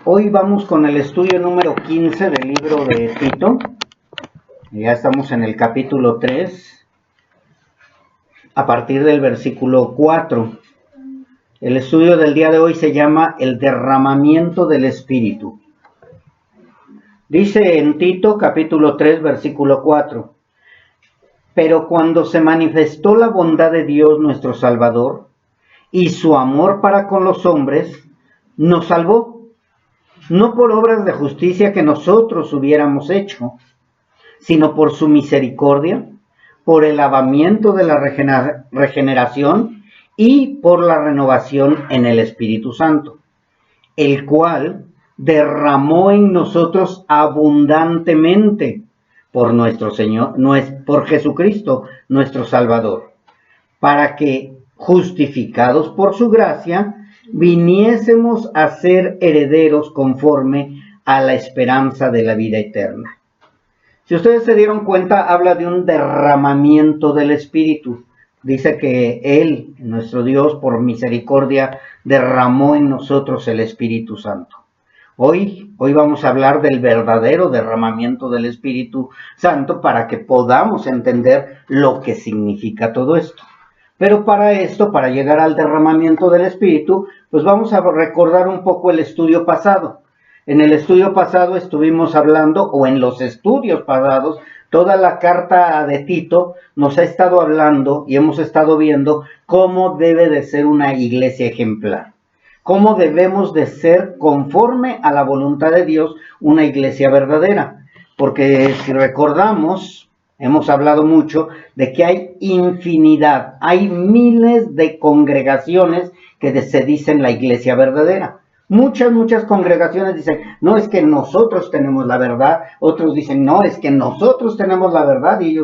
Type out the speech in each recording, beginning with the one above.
Hoy vamos con el estudio número 15 del libro de Tito. Ya estamos en el capítulo 3, a partir del versículo 4. El estudio del día de hoy se llama el derramamiento del Espíritu. Dice en Tito capítulo 3, versículo 4. Pero cuando se manifestó la bondad de Dios nuestro Salvador y su amor para con los hombres, nos salvó, no por obras de justicia que nosotros hubiéramos hecho, sino por su misericordia, por el lavamiento de la regeneración y por la renovación en el Espíritu Santo, el cual derramó en nosotros abundantemente por nuestro Señor, por Jesucristo, nuestro Salvador, para que, justificados por su gracia, viniésemos a ser herederos conforme a la esperanza de la vida eterna. Si ustedes se dieron cuenta, habla de un derramamiento del Espíritu. Dice que Él, nuestro Dios, por misericordia, derramó en nosotros el Espíritu Santo. Hoy vamos a hablar del verdadero derramamiento del Espíritu Santo para que podamos entender lo que significa todo esto. Pero para esto, para llegar al derramamiento del Espíritu, pues vamos a recordar un poco el estudio pasado. En el estudio pasado estuvimos hablando, o en los estudios pasados, toda la carta de Tito nos ha estado hablando y hemos estado viendo cómo debe de ser una iglesia ejemplar. Cómo debemos de ser conforme a la voluntad de Dios una iglesia verdadera. Porque si recordamos, hemos hablado mucho de que hay infinidad, hay miles de congregaciones que se dicen la iglesia verdadera. Muchas congregaciones dicen, no, es que nosotros tenemos la verdad. Otros dicen, no, es que nosotros tenemos la verdad y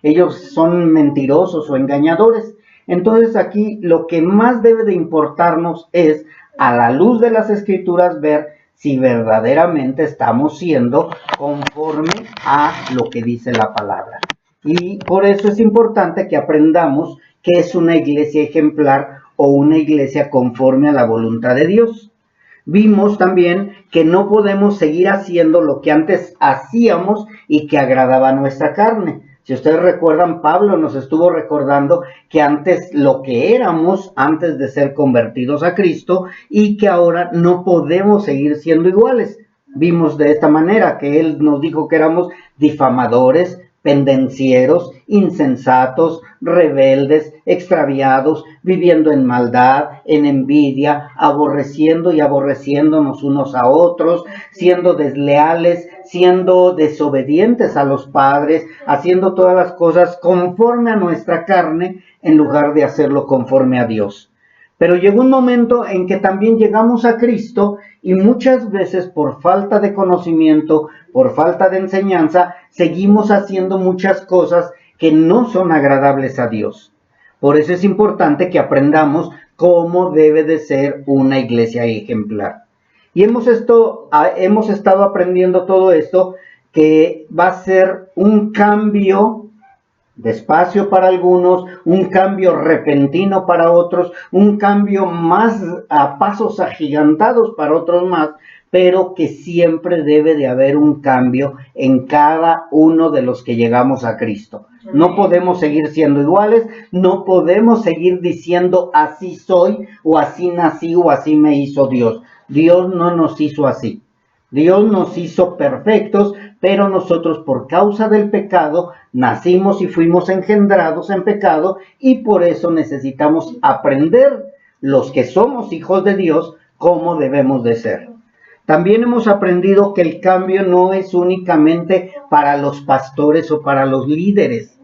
ellos son mentirosos o engañadores. Entonces aquí lo que más debe de importarnos es, a la luz de las Escrituras, ver si verdaderamente estamos siendo conforme a lo que dice la palabra. Y por eso es importante que aprendamos qué es una iglesia ejemplar o una iglesia conforme a la voluntad de Dios. Vimos también que no podemos seguir haciendo lo que antes hacíamos y que agradaba a nuestra carne. Si ustedes recuerdan, Pablo nos estuvo recordando que antes lo que éramos antes de ser convertidos a Cristo y que ahora no podemos seguir siendo iguales. Vimos de esta manera que él nos dijo que éramos difamadores, pendencieros, insensatos, rebeldes, extraviados, viviendo en maldad, en envidia, aborreciendo y aborreciéndonos unos a otros, siendo desleales, siendo desobedientes a los padres, haciendo todas las cosas conforme a nuestra carne en lugar de hacerlo conforme a Dios. Pero llegó un momento en que también llegamos a Cristo y muchas veces por falta de conocimiento, por falta de enseñanza, seguimos haciendo muchas cosas que no son agradables a Dios. Por eso es importante que aprendamos cómo debe de ser una iglesia ejemplar. Y hemos estado aprendiendo todo esto, que va a ser un cambio despacio para algunos, un cambio repentino para otros, un cambio más a pasos agigantados para otros más, pero que siempre debe de haber un cambio en cada uno de los que llegamos a Cristo. No podemos seguir siendo iguales, no podemos seguir diciendo así soy, o así nací, o así me hizo Dios. Dios no nos hizo así. Dios nos hizo perfectos, pero nosotros por causa del pecado nacimos y fuimos engendrados en pecado y por eso necesitamos aprender, los que somos hijos de Dios, cómo debemos de ser. También hemos aprendido que el cambio no es únicamente para los pastores o para los líderes.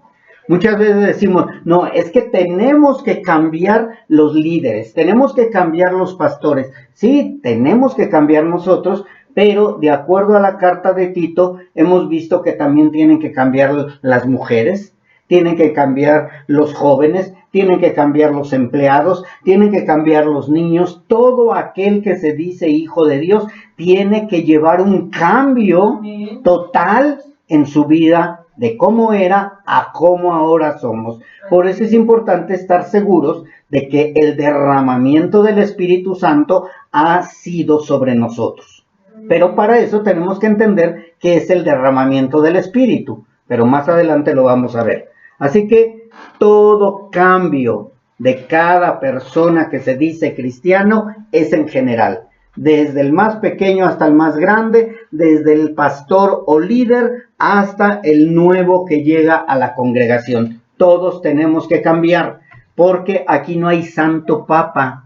Muchas veces decimos, no, es que tenemos que cambiar los líderes, tenemos que cambiar los pastores. Sí, tenemos que cambiar nosotros, pero de acuerdo a la carta de Tito, hemos visto que también tienen que cambiar las mujeres, tienen que cambiar los jóvenes, tienen que cambiar los empleados, tienen que cambiar los niños. Todo aquel que se dice hijo de Dios tiene que llevar un cambio total en su vida de cómo era a cómo ahora somos. Por eso es importante estar seguros de que el derramamiento del Espíritu Santo ha sido sobre nosotros. Pero para eso tenemos que entender qué es el derramamiento del Espíritu. Pero más adelante lo vamos a ver. Así que todo cambio de cada persona que se dice cristiano es en general. Desde el más pequeño hasta el más grande, desde el pastor o líder hasta el nuevo que llega a la congregación. Todos tenemos que cambiar, porque aquí no hay santo papa,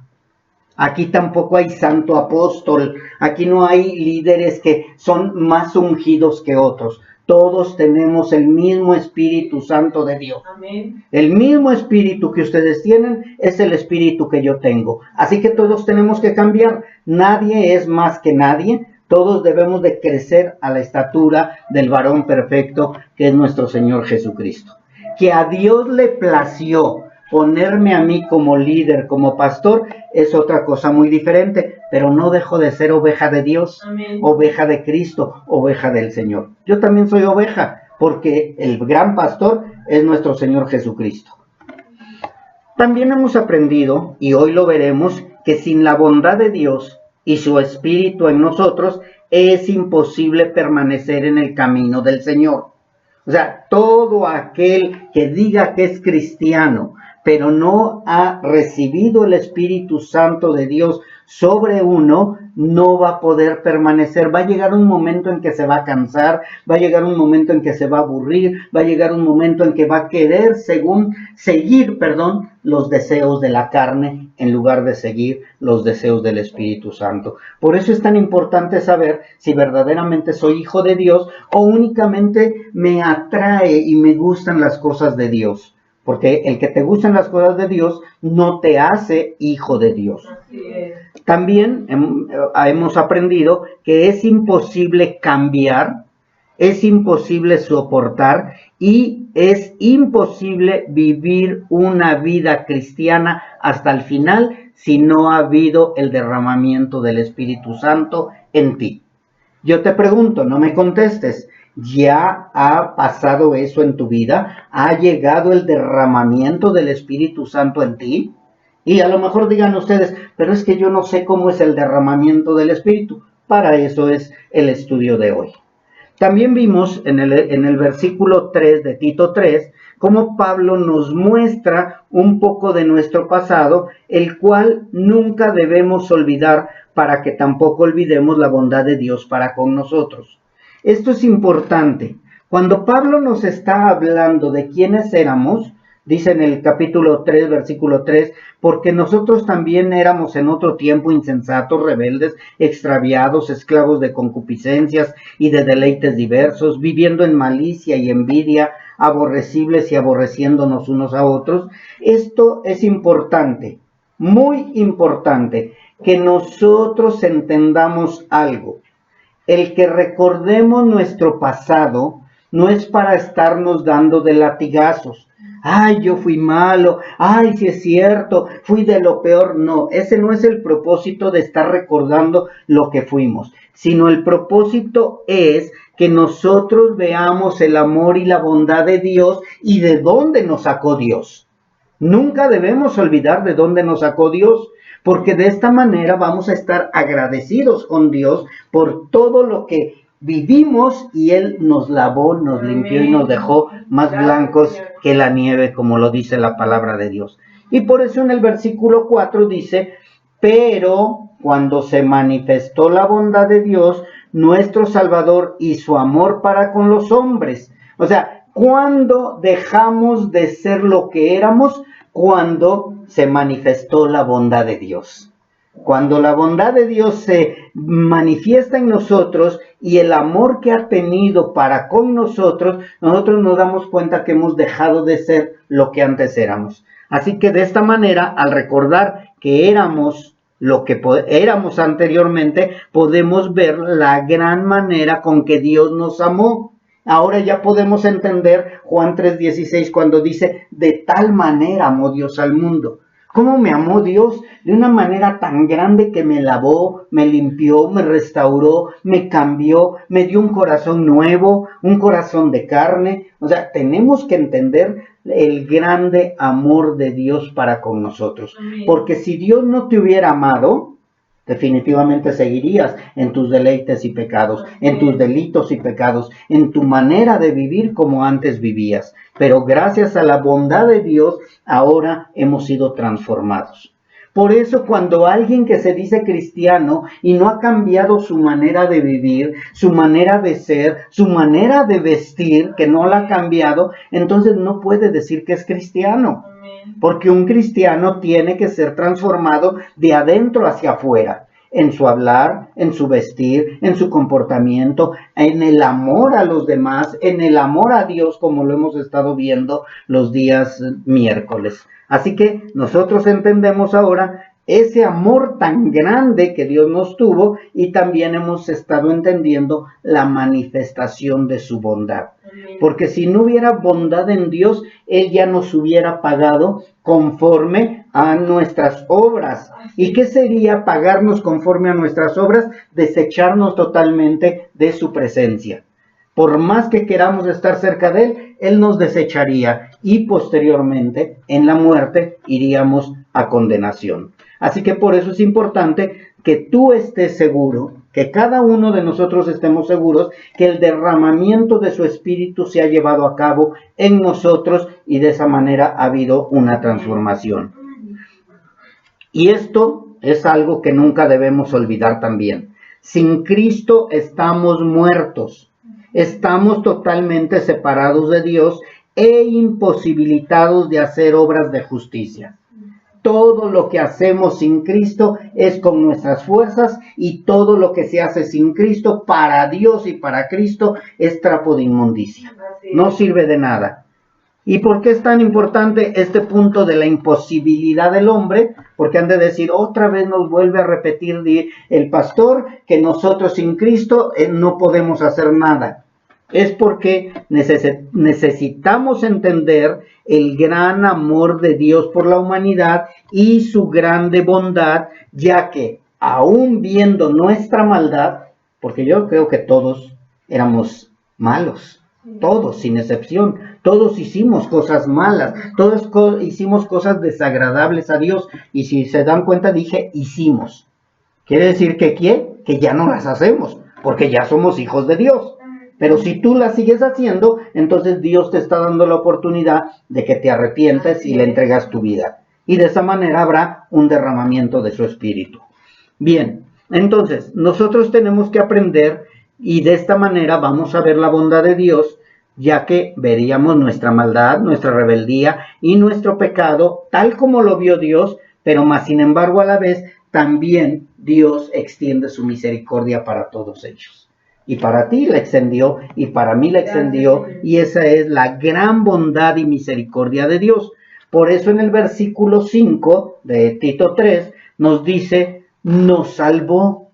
aquí tampoco hay santo apóstol, aquí no hay líderes que son más ungidos que otros. Todos tenemos el mismo Espíritu Santo de Dios. Amén. El mismo Espíritu que ustedes tienen es el Espíritu que yo tengo. Así que todos tenemos que cambiar. Nadie es más que nadie. Todos debemos de crecer a la estatura del varón perfecto que es nuestro Señor Jesucristo. Que a Dios le plació ponerme a mí como líder, como pastor, es otra cosa muy diferente, pero no dejo de ser oveja de Dios. Amén. Oveja de Cristo, oveja del Señor. Yo también soy oveja, porque el gran pastor es nuestro Señor Jesucristo. También hemos aprendido, y hoy lo veremos, que sin la bondad de Dios y su Espíritu en nosotros, es imposible permanecer en el camino del Señor. O sea, todo aquel que diga que es cristiano, pero no ha recibido el Espíritu Santo de Dios sobre uno, no va a poder permanecer. Va a llegar un momento en que se va a cansar, va a llegar un momento en que se va a aburrir, va a llegar un momento en que va a querer seguir los deseos de la carne en lugar de seguir los deseos del Espíritu Santo. Por eso es tan importante saber si verdaderamente soy hijo de Dios o únicamente me atrae y me gustan las cosas de Dios. Porque el que te gustan las cosas de Dios no te hace hijo de Dios. Así es. También hemos aprendido que es imposible cambiar, es imposible soportar y es imposible vivir una vida cristiana hasta el final si no ha habido el derramamiento del Espíritu Santo en ti. Yo te pregunto, no me contestes. ¿Ya ha pasado eso en tu vida? ¿Ha llegado el derramamiento del Espíritu Santo en ti? Y a lo mejor digan ustedes, pero es que yo no sé cómo es el derramamiento del Espíritu. Para eso es el estudio de hoy. También vimos en el versículo 3 de Tito 3, cómo Pablo nos muestra un poco de nuestro pasado, el cual nunca debemos olvidar para que tampoco olvidemos la bondad de Dios para con nosotros. Esto es importante. Cuando Pablo nos está hablando de quiénes éramos, dice en el capítulo 3, versículo 3, porque nosotros también éramos en otro tiempo insensatos, rebeldes, extraviados, esclavos de concupiscencias y de deleites diversos, viviendo en malicia y envidia, aborrecibles y aborreciéndonos unos a otros. Esto es importante, muy importante, que nosotros entendamos algo. El que recordemos nuestro pasado no es para estarnos dando de latigazos. Ay, yo fui malo. Ay, sí es cierto, fui de lo peor. No, ese no es el propósito de estar recordando lo que fuimos, sino el propósito es que nosotros veamos el amor y la bondad de Dios y de dónde nos sacó Dios. Nunca debemos olvidar de dónde nos sacó Dios, porque de esta manera vamos a estar agradecidos con Dios por todo lo que vivimos y Él nos lavó, nos limpió y nos dejó más blancos que la nieve, como lo dice la palabra de Dios. Y por eso en el versículo 4 dice, pero cuando se manifestó la bondad de Dios, nuestro Salvador y su amor para con los hombres. O sea, cuando dejamos de ser lo que éramos, cuando se manifestó la bondad de Dios. Cuando la bondad de Dios se manifiesta en nosotros y el amor que ha tenido para con nosotros, nosotros nos damos cuenta que hemos dejado de ser lo que antes éramos. Así que de esta manera, al recordar que éramos lo que éramos anteriormente, podemos ver la gran manera con que Dios nos amó. Ahora ya podemos entender Juan 3:16 cuando dice, de tal manera amó Dios al mundo. ¿Cómo me amó Dios de una manera tan grande que me lavó, me limpió, me restauró, me cambió, me dio un corazón nuevo, un corazón de carne? O sea, tenemos que entender el grande amor de Dios para con nosotros. Porque si Dios no te hubiera amado, definitivamente seguirías en tus deleites y pecados, en tus delitos y pecados, en tu manera de vivir como antes vivías. Pero gracias a la bondad de Dios, ahora hemos sido transformados. Por eso cuando alguien que se dice cristiano y no ha cambiado su manera de vivir, su manera de ser, su manera de vestir, que no la ha cambiado, entonces no puede decir que es cristiano. Porque un cristiano tiene que ser transformado de adentro hacia afuera, en su hablar, en su vestir, en su comportamiento, en el amor a los demás, en el amor a Dios, como lo hemos estado viendo los días miércoles. Así que nosotros entendemos ahora ese amor tan grande que Dios nos tuvo y también hemos estado entendiendo la manifestación de su bondad. Porque si no hubiera bondad en Dios, Él ya nos hubiera pagado conforme a nuestras obras. ¿Y qué sería pagarnos conforme a nuestras obras? Desecharnos totalmente de su presencia. Por más que queramos estar cerca de Él, Él nos desecharía y posteriormente, en la muerte, iríamos a condenación. Así que por eso es importante que tú estés seguro, que cada uno de nosotros estemos seguros que el derramamiento de su Espíritu se ha llevado a cabo en nosotros y de esa manera ha habido una transformación. Y esto es algo que nunca debemos olvidar también. Sin Cristo estamos muertos, estamos totalmente separados de Dios e imposibilitados de hacer obras de justicia. Todo lo que hacemos sin Cristo es con nuestras fuerzas y todo lo que se hace sin Cristo para Dios y para Cristo es trapo de inmundicia. No sirve de nada. ¿Y por qué es tan importante este punto de la imposibilidad del hombre? Porque han de decir, otra vez nos vuelve a repetir el pastor que nosotros sin Cristo no podemos hacer nada. Es porque necesitamos entender el gran amor de Dios por la humanidad y su grande bondad, ya que aún viendo nuestra maldad, porque yo creo que todos éramos malos, todos sin excepción, todos hicimos cosas malas, todos hicimos cosas desagradables a Dios, y si se dan cuenta dije hicimos, quiere decir que que ya no las hacemos, porque ya somos hijos de Dios. Pero si tú la sigues haciendo, entonces Dios te está dando la oportunidad de que te arrepientes y le entregas tu vida. Y de esa manera habrá un derramamiento de su Espíritu. Bien, entonces nosotros tenemos que aprender y de esta manera vamos a ver la bondad de Dios, ya que veríamos nuestra maldad, nuestra rebeldía y nuestro pecado tal como lo vio Dios, pero más sin embargo a la vez también Dios extiende su misericordia para todos ellos. Y para ti la extendió, y para mí la extendió, y esa es la gran bondad y misericordia de Dios. Por eso en el versículo 5 de Tito 3 nos dice, nos salvó,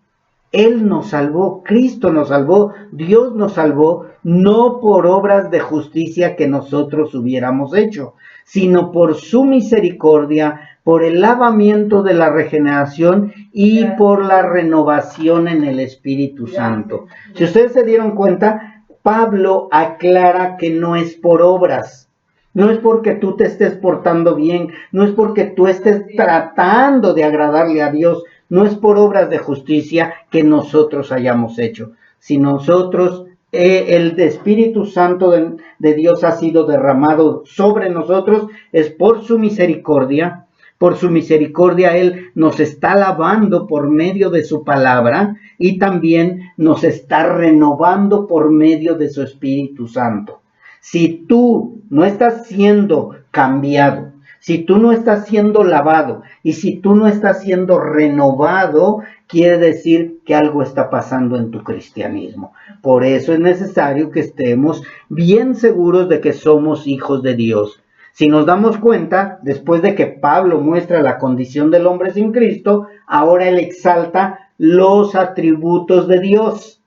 Él nos salvó, Cristo nos salvó, Dios nos salvó, no por obras de justicia que nosotros hubiéramos hecho, sino por su misericordia, por el lavamiento de la regeneración y por la renovación en el Espíritu Santo. Si ustedes se dieron cuenta, Pablo aclara que no es por obras, no es porque tú te estés portando bien, no es porque tú estés tratando de agradarle a Dios, no es por obras de justicia que nosotros hayamos hecho, si nosotros el Espíritu Santo de Dios ha sido derramado sobre nosotros, es por su misericordia. Por su misericordia Él nos está lavando por medio de su palabra y también nos está renovando por medio de su Espíritu Santo. Si tú no estás siendo cambiado, si tú no estás siendo lavado y si tú no estás siendo renovado, quiere decir que algo está pasando en tu cristianismo. Por eso es necesario que estemos bien seguros de que somos hijos de Dios. Si nos damos cuenta, después de que Pablo muestra la condición del hombre sin Cristo, ahora él exalta los atributos de Dios.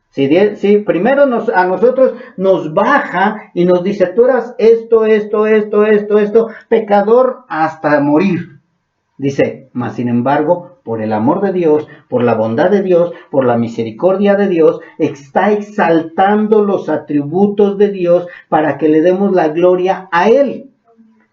Si primero a nosotros nos baja y nos dice, tú eras esto, pecador hasta morir. Dice, mas sin embargo, por el amor de Dios, por la bondad de Dios, por la misericordia de Dios, está exaltando los atributos de Dios para que le demos la gloria a Él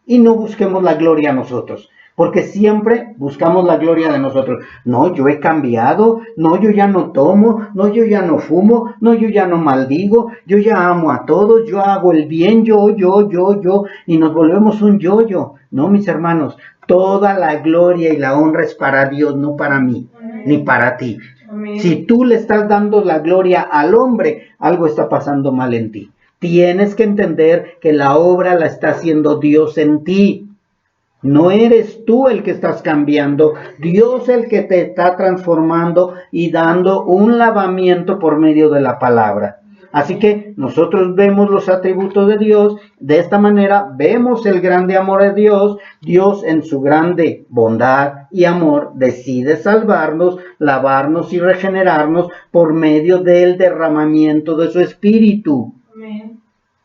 y no busquemos la gloria a nosotros. Porque siempre buscamos la gloria de nosotros. No, yo he cambiado. No, yo ya no tomo. No, yo ya no fumo. No, yo ya no maldigo. Yo ya amo a todos. Yo hago el bien. Yo. Y nos volvemos un yo. No, mis hermanos. Toda la gloria y la honra es para Dios, no para mí, ni para ti. Si tú le estás dando la gloria al hombre, algo está pasando mal en ti. Tienes que entender que la obra la está haciendo Dios en ti. No eres tú el que estás cambiando, Dios el que te está transformando y dando un lavamiento por medio de la palabra. Así que nosotros vemos los atributos de Dios, de esta manera vemos el grande amor de Dios. Dios en su grande bondad y amor decide salvarnos, lavarnos y regenerarnos por medio del derramamiento de su Espíritu. Amén.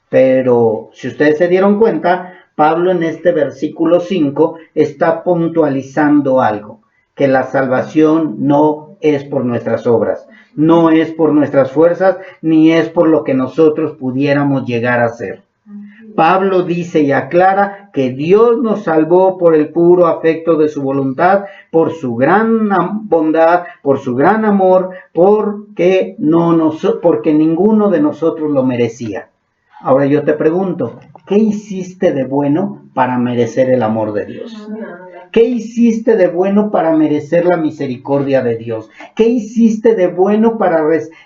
Pero si ustedes se dieron cuenta, Pablo en este versículo 5 está puntualizando algo, que la salvación no es por nuestras obras, no es por nuestras fuerzas, ni es por lo que nosotros pudiéramos llegar a ser. Pablo dice y aclara que Dios nos salvó por el puro afecto de su voluntad, por su gran bondad, por su gran amor, porque ninguno de nosotros lo merecía. Ahora yo te pregunto, ¿qué hiciste de bueno para merecer el amor de Dios? ¿Qué hiciste de bueno para merecer la misericordia de Dios? ¿Qué hiciste de bueno para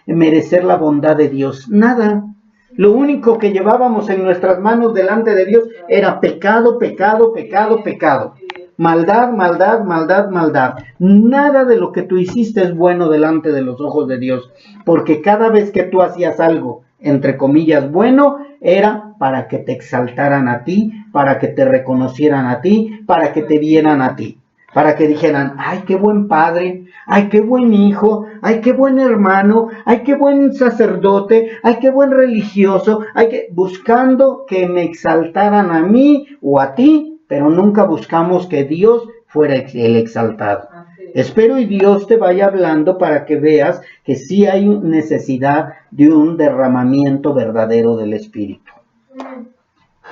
merecer la bondad de Dios? Nada. Lo único que llevábamos en nuestras manos delante de Dios era pecado, pecado, pecado, pecado. Maldad, maldad, maldad, maldad. Nada de lo que tú hiciste es bueno delante de los ojos de Dios, porque cada vez que tú hacías algo, entre comillas, bueno, era para que te exaltaran a ti, para que te reconocieran a ti, para que te vieran a ti, para que dijeran, ay, qué buen padre, ay, qué buen hijo, ay, qué buen hermano, ay, qué buen sacerdote, ay, qué buen religioso, buscando que me exaltaran a mí o a ti, pero nunca buscamos que Dios fuera el exaltado. Espero y Dios te vaya hablando para que veas que sí hay necesidad de un derramamiento verdadero del Espíritu.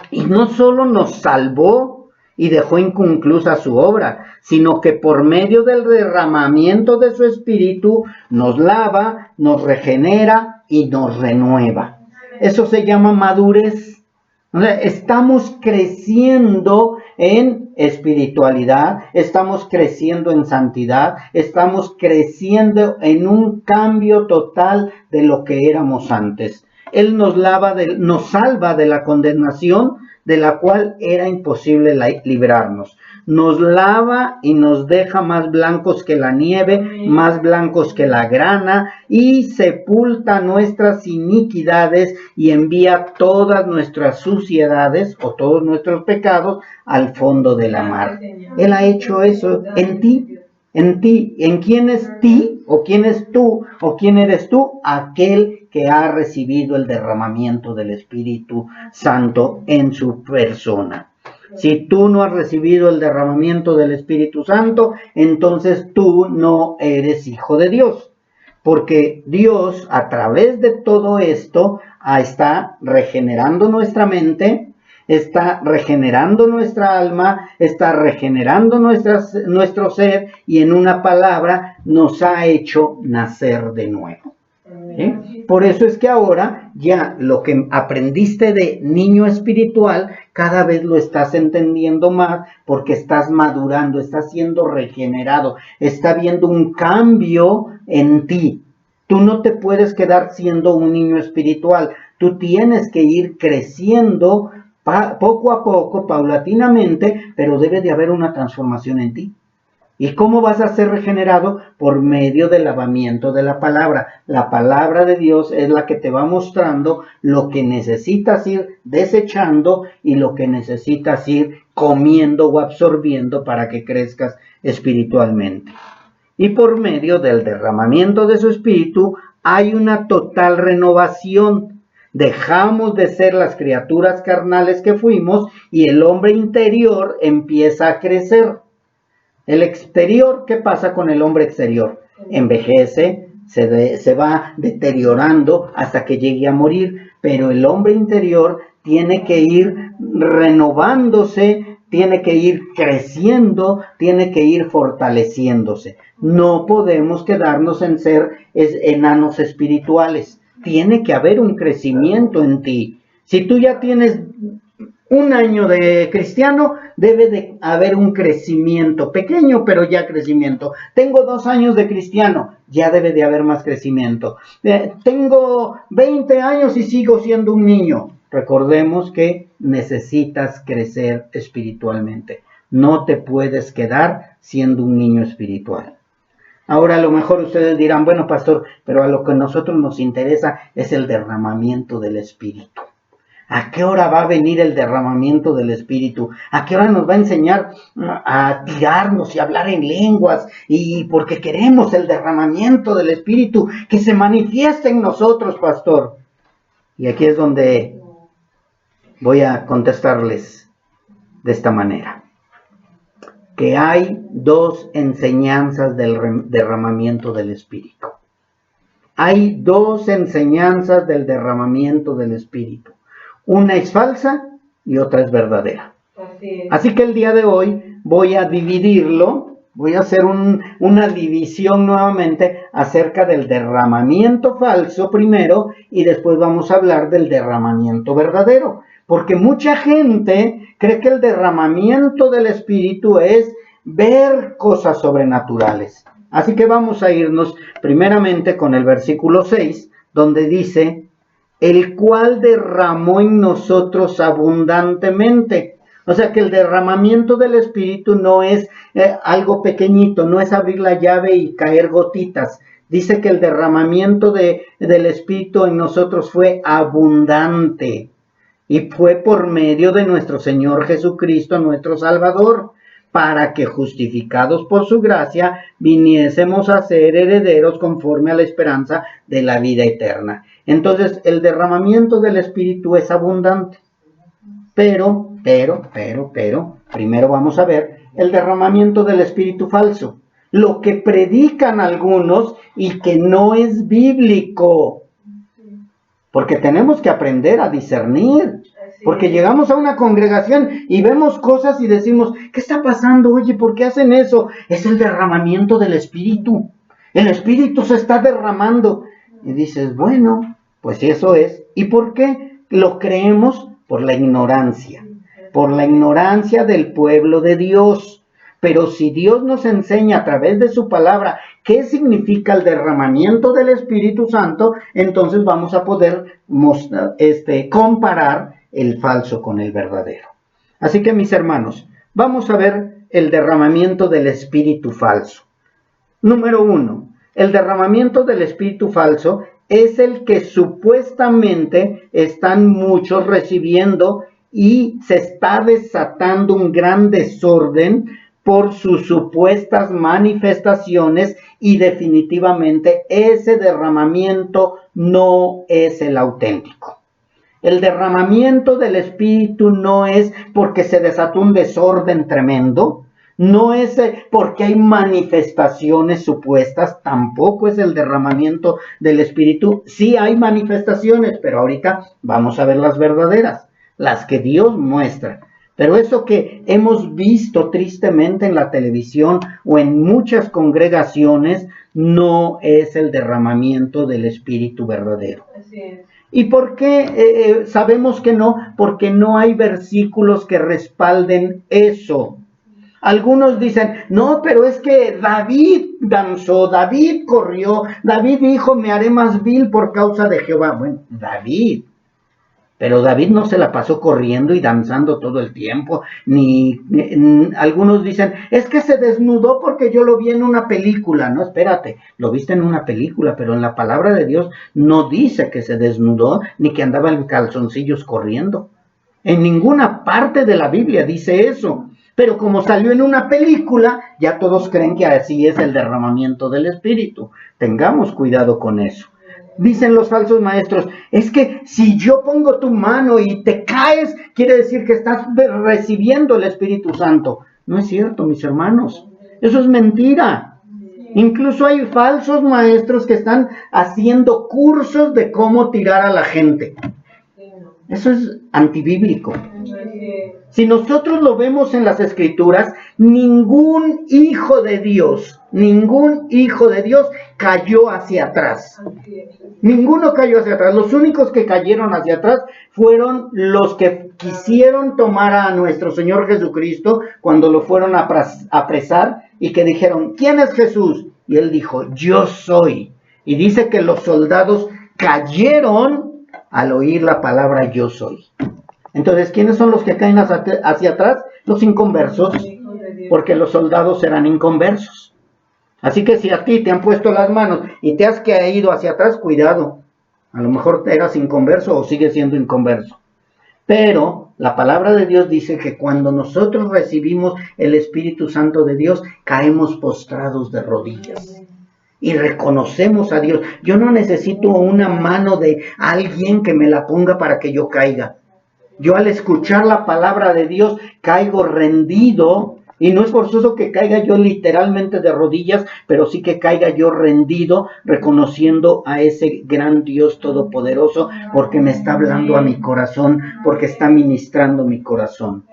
Y no solo nos salvó y dejó inconclusa su obra, sino que por medio del derramamiento de su Espíritu nos lava, nos regenera y nos renueva. Eso se llama madurez. O sea, estamos creciendo en espiritualidad, estamos creciendo en santidad, estamos creciendo en un cambio total de lo que éramos antes. Él nos salva de la condenación de la cual era imposible librarnos. Nos lava y nos deja más blancos que la nieve, más blancos que la grana, y sepulta nuestras iniquidades y envía todas nuestras suciedades o todos nuestros pecados al fondo de la mar. Él ha hecho eso en ti. ¿En quién es ti? ¿O quién es tú? ¿O quién eres tú? Aquel que ha recibido el derramamiento del Espíritu Santo en su persona. Si tú no has recibido el derramamiento del Espíritu Santo, entonces tú no eres hijo de Dios. Porque Dios, a través de todo esto, está regenerando nuestra mente, está regenerando nuestra alma, está regenerando nuestro ser, y en una palabra nos ha hecho nacer de nuevo. ¿Sí? Por eso es que ahora ya lo que aprendiste de niño espiritual, cada vez lo estás entendiendo más, porque estás madurando, estás siendo regenerado, está habiendo un cambio en ti. Tú no te puedes quedar siendo un niño espiritual, tú tienes que ir creciendo poco a poco, paulatinamente, pero debe de haber una transformación en ti. ¿Y cómo vas a ser regenerado? Por medio del lavamiento de la palabra. La palabra de Dios es la que te va mostrando lo que necesitas ir desechando y lo que necesitas ir comiendo o absorbiendo para que crezcas espiritualmente. Y por medio del derramamiento de su Espíritu hay una total renovación. Dejamos de ser las criaturas carnales que fuimos y el hombre interior empieza a crecer. El exterior, ¿qué pasa con el hombre exterior? Envejece, se va deteriorando hasta que llegue a morir, pero el hombre interior tiene que ir renovándose, tiene que ir creciendo, tiene que ir fortaleciéndose. No podemos quedarnos en ser enanos espirituales. Tiene que haber un crecimiento en ti. Si tú ya tienes un año de cristiano, debe de haber un crecimiento, pequeño, pero ya crecimiento. Tengo 2 años de cristiano, ya debe de haber más crecimiento. Tengo 20 años y sigo siendo un niño. Recordemos que necesitas crecer espiritualmente. No te puedes quedar siendo un niño espiritual. Ahora a lo mejor ustedes dirán, bueno, pastor, pero a lo que a nosotros nos interesa es el derramamiento del Espíritu. ¿A qué hora va a venir el derramamiento del Espíritu? ¿A qué hora nos va a enseñar a tirarnos y hablar en lenguas? Y porque queremos el derramamiento del Espíritu, que se manifieste en nosotros, pastor. Y aquí es donde voy a contestarles de esta manera. Que hay 2 enseñanzas del derramamiento del Espíritu. Hay 2 enseñanzas del derramamiento del Espíritu. Una es falsa y otra es verdadera. Así que el día de hoy voy a dividirlo, voy a hacer una división nuevamente acerca del derramamiento falso primero y después vamos a hablar del derramamiento verdadero. Porque mucha gente cree que el derramamiento del Espíritu es ver cosas sobrenaturales. Así que vamos a irnos primeramente con el versículo 6, donde dice, el cual derramó en nosotros abundantemente. O sea que el derramamiento del Espíritu no es algo pequeñito, no es abrir la llave y caer gotitas. Dice que el derramamiento del Espíritu en nosotros fue abundante. Y fue por medio de nuestro Señor Jesucristo, nuestro Salvador, para que justificados por su gracia, viniésemos a ser herederos conforme a la esperanza de la vida eterna. Entonces, el derramamiento del Espíritu es abundante. Pero, primero vamos a ver el derramamiento del Espíritu falso. Lo que predican algunos y que no es bíblico. Porque tenemos que aprender a discernir. Porque llegamos a una congregación y vemos cosas y decimos, ¿qué está pasando? Oye, ¿por qué hacen eso? Es el derramamiento del Espíritu. El Espíritu se está derramando. Y dices, bueno, pues eso es. ¿Y por qué lo creemos? Por la ignorancia. Por la ignorancia del pueblo de Dios. Pero si Dios nos enseña a través de su palabra qué significa el derramamiento del Espíritu Santo, entonces vamos a poder comparar el falso con el verdadero. Así que mis hermanos, vamos a ver el derramamiento del espíritu falso. Número 1, el derramamiento del espíritu falso es el que supuestamente están muchos recibiendo y se está desatando un gran desorden por sus supuestas manifestaciones y definitivamente ese derramamiento no es el auténtico. El derramamiento del Espíritu no es porque se desató un desorden tremendo, no es porque hay manifestaciones supuestas, tampoco es el derramamiento del Espíritu. Sí hay manifestaciones, pero ahorita vamos a ver las verdaderas, las que Dios muestra. Pero eso que hemos visto tristemente en la televisión o en muchas congregaciones no es el derramamiento del Espíritu verdadero. Así es. ¿Y por qué sabemos que no? Porque no hay versículos que respalden eso. Algunos dicen, no, pero es que David danzó, David corrió, David dijo, me haré más vil por causa de Jehová. Bueno, David. Pero David no se la pasó corriendo y danzando todo el tiempo, ni algunos dicen, es que se desnudó porque yo lo vi en una película. No, espérate, lo viste en una película, pero en la palabra de Dios no dice que se desnudó, ni que andaba en calzoncillos corriendo. En ninguna parte de la Biblia dice eso. Pero como salió en una película, ya todos creen que así es el derramamiento del Espíritu. Tengamos cuidado con eso. Dicen los falsos maestros, es que si yo pongo tu mano y te caes, quiere decir que estás recibiendo el Espíritu Santo. No es cierto, mis hermanos. Eso es mentira. Incluso hay falsos maestros que están haciendo cursos de cómo tirar a la gente. Eso es antibíblico. Si nosotros lo vemos en las Escrituras, ningún hijo de Dios cayó hacia atrás. Ninguno cayó hacia atrás. Los únicos que cayeron hacia atrás fueron los que quisieron tomar a nuestro Señor Jesucristo cuando lo fueron a apresar y que dijeron, ¿quién es Jesús? Y él dijo, yo soy. Y dice que los soldados cayeron al oír la palabra yo soy. Entonces, ¿quiénes son los que caen hacia atrás? Los inconversos, porque los soldados eran inconversos. Así que si a ti te han puesto las manos y te has caído hacia atrás, cuidado. A lo mejor eras inconverso o sigues siendo inconverso. Pero la palabra de Dios dice que cuando nosotros recibimos el Espíritu Santo de Dios, caemos postrados de rodillas. Y reconocemos a Dios. Yo no necesito una mano de alguien que me la ponga para que yo caiga. Yo al escuchar la palabra de Dios caigo rendido. Y no es forzoso que caiga yo literalmente de rodillas, pero sí que caiga yo rendido, reconociendo a ese gran Dios todopoderoso, porque me está hablando a mi corazón, porque está ministrando mi corazón.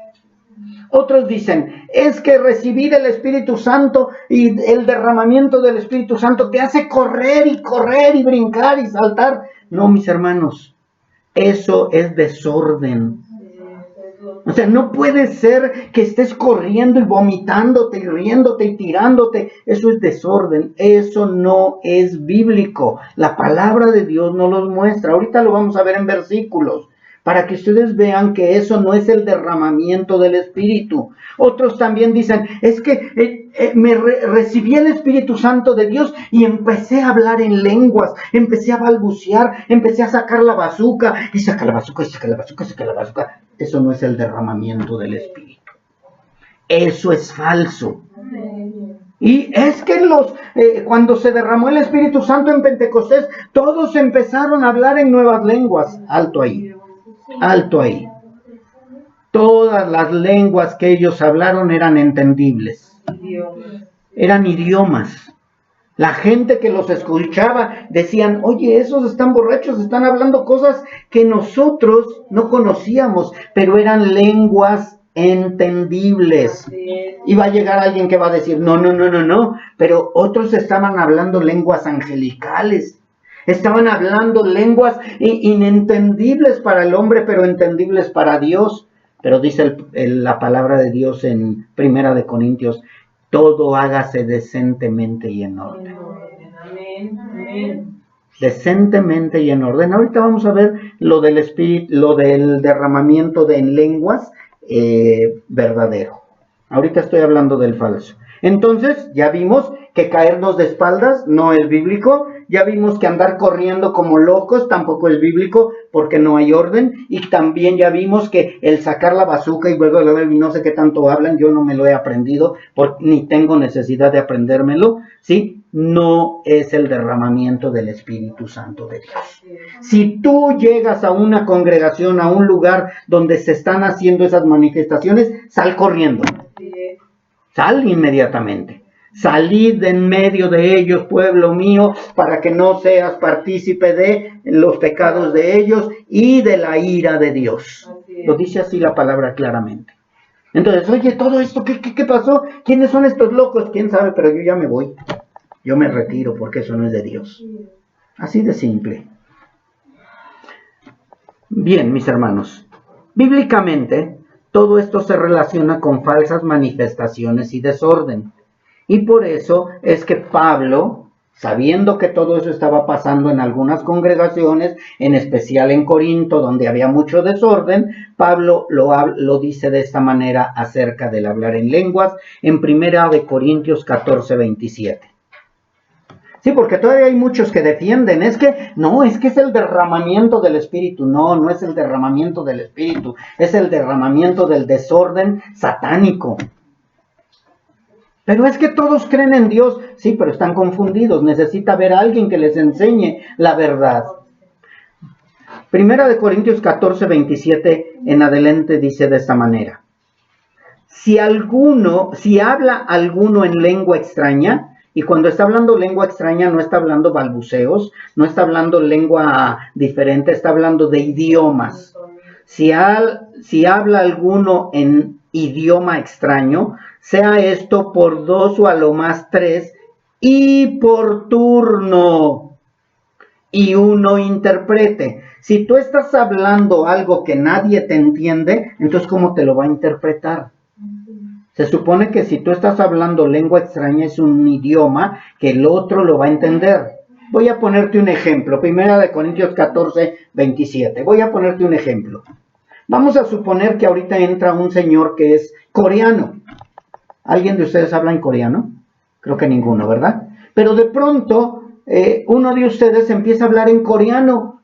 Otros dicen, es que recibir el Espíritu Santo y el derramamiento del Espíritu Santo te hace correr y brincar y saltar. No, mis hermanos, eso es desorden. O sea, no puede ser que estés corriendo y vomitándote y riéndote y tirándote. Eso es desorden. Eso no es bíblico. La palabra de Dios no los muestra. Ahorita lo vamos a ver en versículos, para que ustedes vean que eso no es el derramamiento del Espíritu. Otros también dicen, es que recibí el Espíritu Santo de Dios y empecé a hablar en lenguas, empecé a balbucear, empecé a sacar la bazuca, y saca la bazuca, y saca la bazuca, y saca la bazuca. Eso no es el derramamiento del Espíritu. Eso es falso. Y es que cuando se derramó el Espíritu Santo en Pentecostés, todos empezaron a hablar en nuevas lenguas. Alto ahí. Alto ahí. Todas las lenguas que ellos hablaron eran entendibles. Eran idiomas. La gente que los escuchaba decían, oye, esos están borrachos, están hablando cosas que nosotros no conocíamos, pero eran lenguas entendibles. Y va a llegar alguien que va a decir, no, pero otros estaban hablando lenguas angelicales. Estaban hablando lenguas inentendibles para el hombre, pero entendibles para Dios. Pero dice la palabra de Dios en 1 Corintios, todo hágase decentemente y en orden. Decentemente y en orden. Ahorita vamos a ver lo del espíritu, lo del derramamiento en lenguas verdadero. Ahorita estoy hablando del falso. Entonces, ya vimos que caernos de espaldas no es bíblico. Ya vimos que andar corriendo como locos tampoco es bíblico porque no hay orden. Y también ya vimos que el sacar la bazuca y luego no sé qué tanto hablan, yo no me lo he aprendido ni tengo necesidad de aprendérmelo, ¿sí? No es el derramamiento del Espíritu Santo de Dios. Si tú llegas a una congregación, a un lugar donde se están haciendo esas manifestaciones, sal corriendo. Sal inmediatamente. Salid de en medio de ellos, pueblo mío, para que no seas partícipe de los pecados de ellos y de la ira de Dios. Lo dice así la palabra claramente. Entonces, oye, todo esto, ¿qué pasó? ¿Quiénes son estos locos? ¿Quién sabe? Pero yo ya me voy. Yo me retiro porque eso no es de Dios. Así de simple. Bien, mis hermanos. Bíblicamente, todo esto se relaciona con falsas manifestaciones y desorden. Y por eso es que Pablo, sabiendo que todo eso estaba pasando en algunas congregaciones, en especial en Corinto, donde había mucho desorden, Pablo lo dice de esta manera acerca del hablar en lenguas, en 1 Corintios 14:27. Sí, porque todavía hay muchos que defienden, es que es el derramamiento del Espíritu. No, no es el derramamiento del Espíritu, es el derramamiento del desorden satánico. Pero es que todos creen en Dios. Sí, pero están confundidos. Necesita haber alguien que les enseñe la verdad. 1 Corintios 14:27 en adelante dice de esta manera. si habla alguno en lengua extraña, y cuando está hablando lengua extraña no está hablando balbuceos, no está hablando lengua diferente, está hablando de idiomas. Si habla alguno en idioma extraño, sea esto por 2 o a lo más 3, y por turno, y uno interprete. Si tú estás hablando algo que nadie te entiende, entonces ¿cómo te lo va a interpretar? Se supone que si tú estás hablando lengua extraña es un idioma que el otro lo va a entender. Voy a ponerte un ejemplo. 1 Corintios 14, 27. Voy a ponerte un ejemplo. Vamos a suponer que ahorita entra un señor que es coreano. ¿Alguien de ustedes habla en coreano? Creo que ninguno, ¿verdad? Pero de pronto uno de ustedes empieza a hablar en coreano.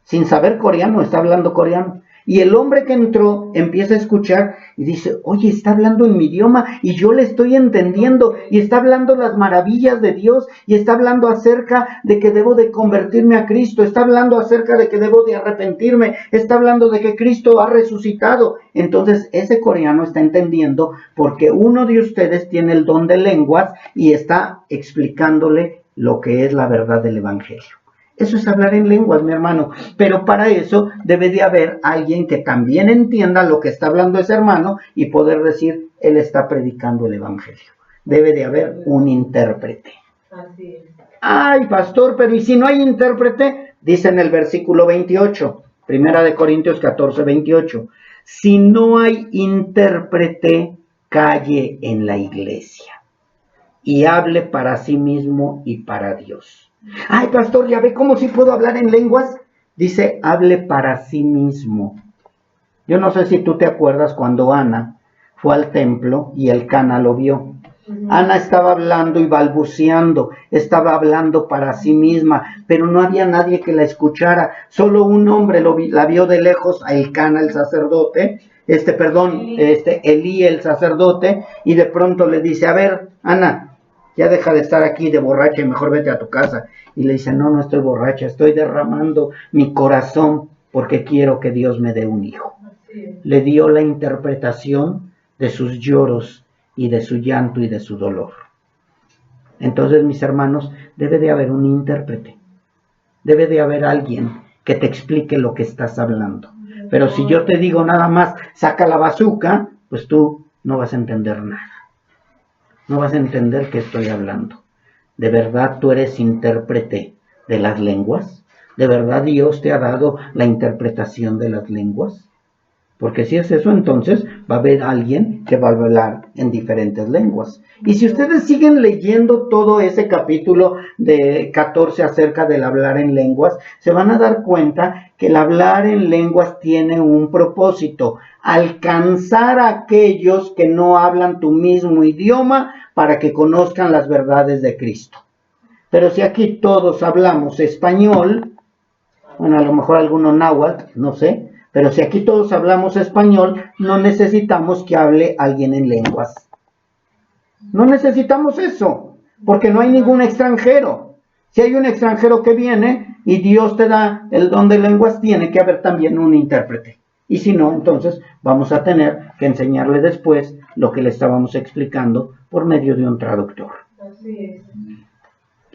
Sin saber coreano, está hablando coreano. Y el hombre que entró empieza a escuchar y dice, oye, está hablando en mi idioma y yo le estoy entendiendo y está hablando las maravillas de Dios y está hablando acerca de que debo de convertirme a Cristo, está hablando acerca de que debo de arrepentirme, está hablando de que Cristo ha resucitado. Entonces ese coreano está entendiendo porque uno de ustedes tiene el don de lenguas y está explicándole lo que es la verdad del Evangelio. Eso es hablar en lenguas, mi hermano. Pero para eso debe de haber alguien que también entienda lo que está hablando ese hermano y poder decir, él está predicando el Evangelio. Debe de haber un intérprete. Así es. Ay, pastor, pero ¿y si no hay intérprete? Dice en el versículo 28, 1 Corintios 14, 28. Si no hay intérprete, calle en la iglesia y hable para sí mismo y para Dios. Ay, pastor, ¿ya ve cómo sí puedo hablar en lenguas? Dice, hable para sí mismo. Yo no sé si tú te acuerdas cuando Ana fue al templo y el Cana lo vio. Ana estaba hablando y balbuceando, estaba hablando para sí misma, pero no había nadie que la escuchara. Solo un hombre la vio de lejos, a Elcana, el sacerdote, Elí, el sacerdote, y de pronto le dice, a ver, Ana, ya deja de estar aquí de borracha y mejor vete a tu casa. Y le dice, no estoy borracha, estoy derramando mi corazón porque quiero que Dios me dé un hijo. Le dio la interpretación de sus lloros y de su llanto y de su dolor. Entonces, mis hermanos, debe de haber un intérprete. Debe de haber alguien que te explique lo que estás hablando. Pero si yo te digo nada más, saca la bazuca, pues tú no vas a entender nada. No vas a entender qué estoy hablando. ¿De verdad tú eres intérprete de las lenguas? ¿De verdad Dios te ha dado la interpretación de las lenguas? Porque si es eso, entonces va a haber alguien que va a hablar en diferentes lenguas. Y si ustedes siguen leyendo todo ese capítulo de 14 acerca del hablar en lenguas, se van a dar cuenta que el hablar en lenguas tiene un propósito: alcanzar a aquellos que no hablan tu mismo idioma para que conozcan las verdades de Cristo. Pero si aquí todos hablamos español, bueno, a lo mejor algunos náhuatl, no sé, pero si aquí todos hablamos español, no necesitamos que hable alguien en lenguas. No necesitamos eso, porque no hay ningún extranjero. Si hay un extranjero que viene y Dios te da el don de lenguas, tiene que haber también un intérprete. Y si no, entonces vamos a tener que enseñarle después lo que le estábamos explicando por medio de un traductor. Así es.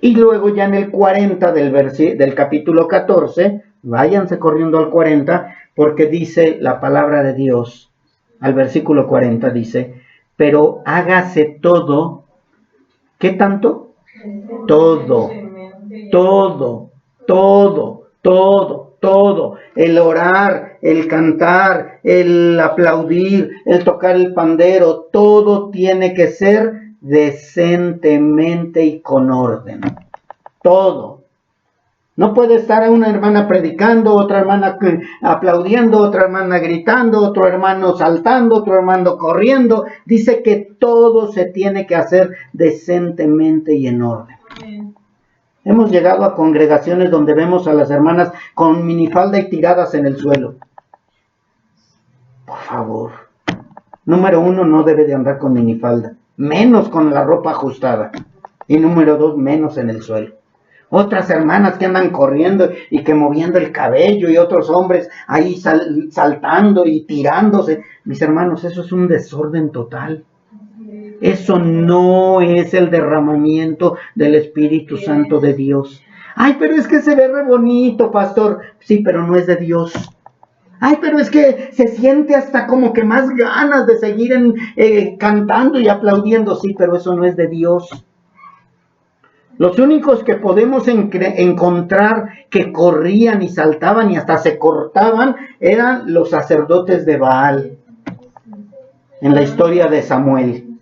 Y luego ya en el 40 del capítulo 14, váyanse corriendo al 40, porque dice la palabra de Dios, al versículo 40 dice, pero hágase todo, ¿qué tanto? Todo, todo, todo, todo, todo, el orar, el cantar, el aplaudir, el tocar el pandero, todo tiene que ser decentemente y con orden. Todo. No puede estar una hermana predicando, otra hermana aplaudiendo, otra hermana gritando, otro hermano saltando, otro hermano corriendo. Dice que todo se tiene que hacer decentemente y en orden. Hemos llegado a congregaciones donde vemos a las hermanas con minifalda y tiradas en el suelo. Por favor. Número 1, no debe de andar con minifalda, menos con la ropa ajustada. Y número 2, menos en el suelo. Otras hermanas que andan corriendo y que moviendo el cabello, y otros hombres ahí saltando y tirándose. Mis hermanos, eso es un desorden total. Eso no es el derramamiento del Espíritu Santo de Dios. Ay, pero es que se ve re bonito, pastor. Sí, pero no es de Dios. Ay, pero es que se siente hasta como que más ganas de seguir cantando y aplaudiendo. Sí, pero eso no es de Dios. Los únicos que podemos encontrar que corrían y saltaban y hasta se cortaban eran los sacerdotes de Baal en la historia de Samuel.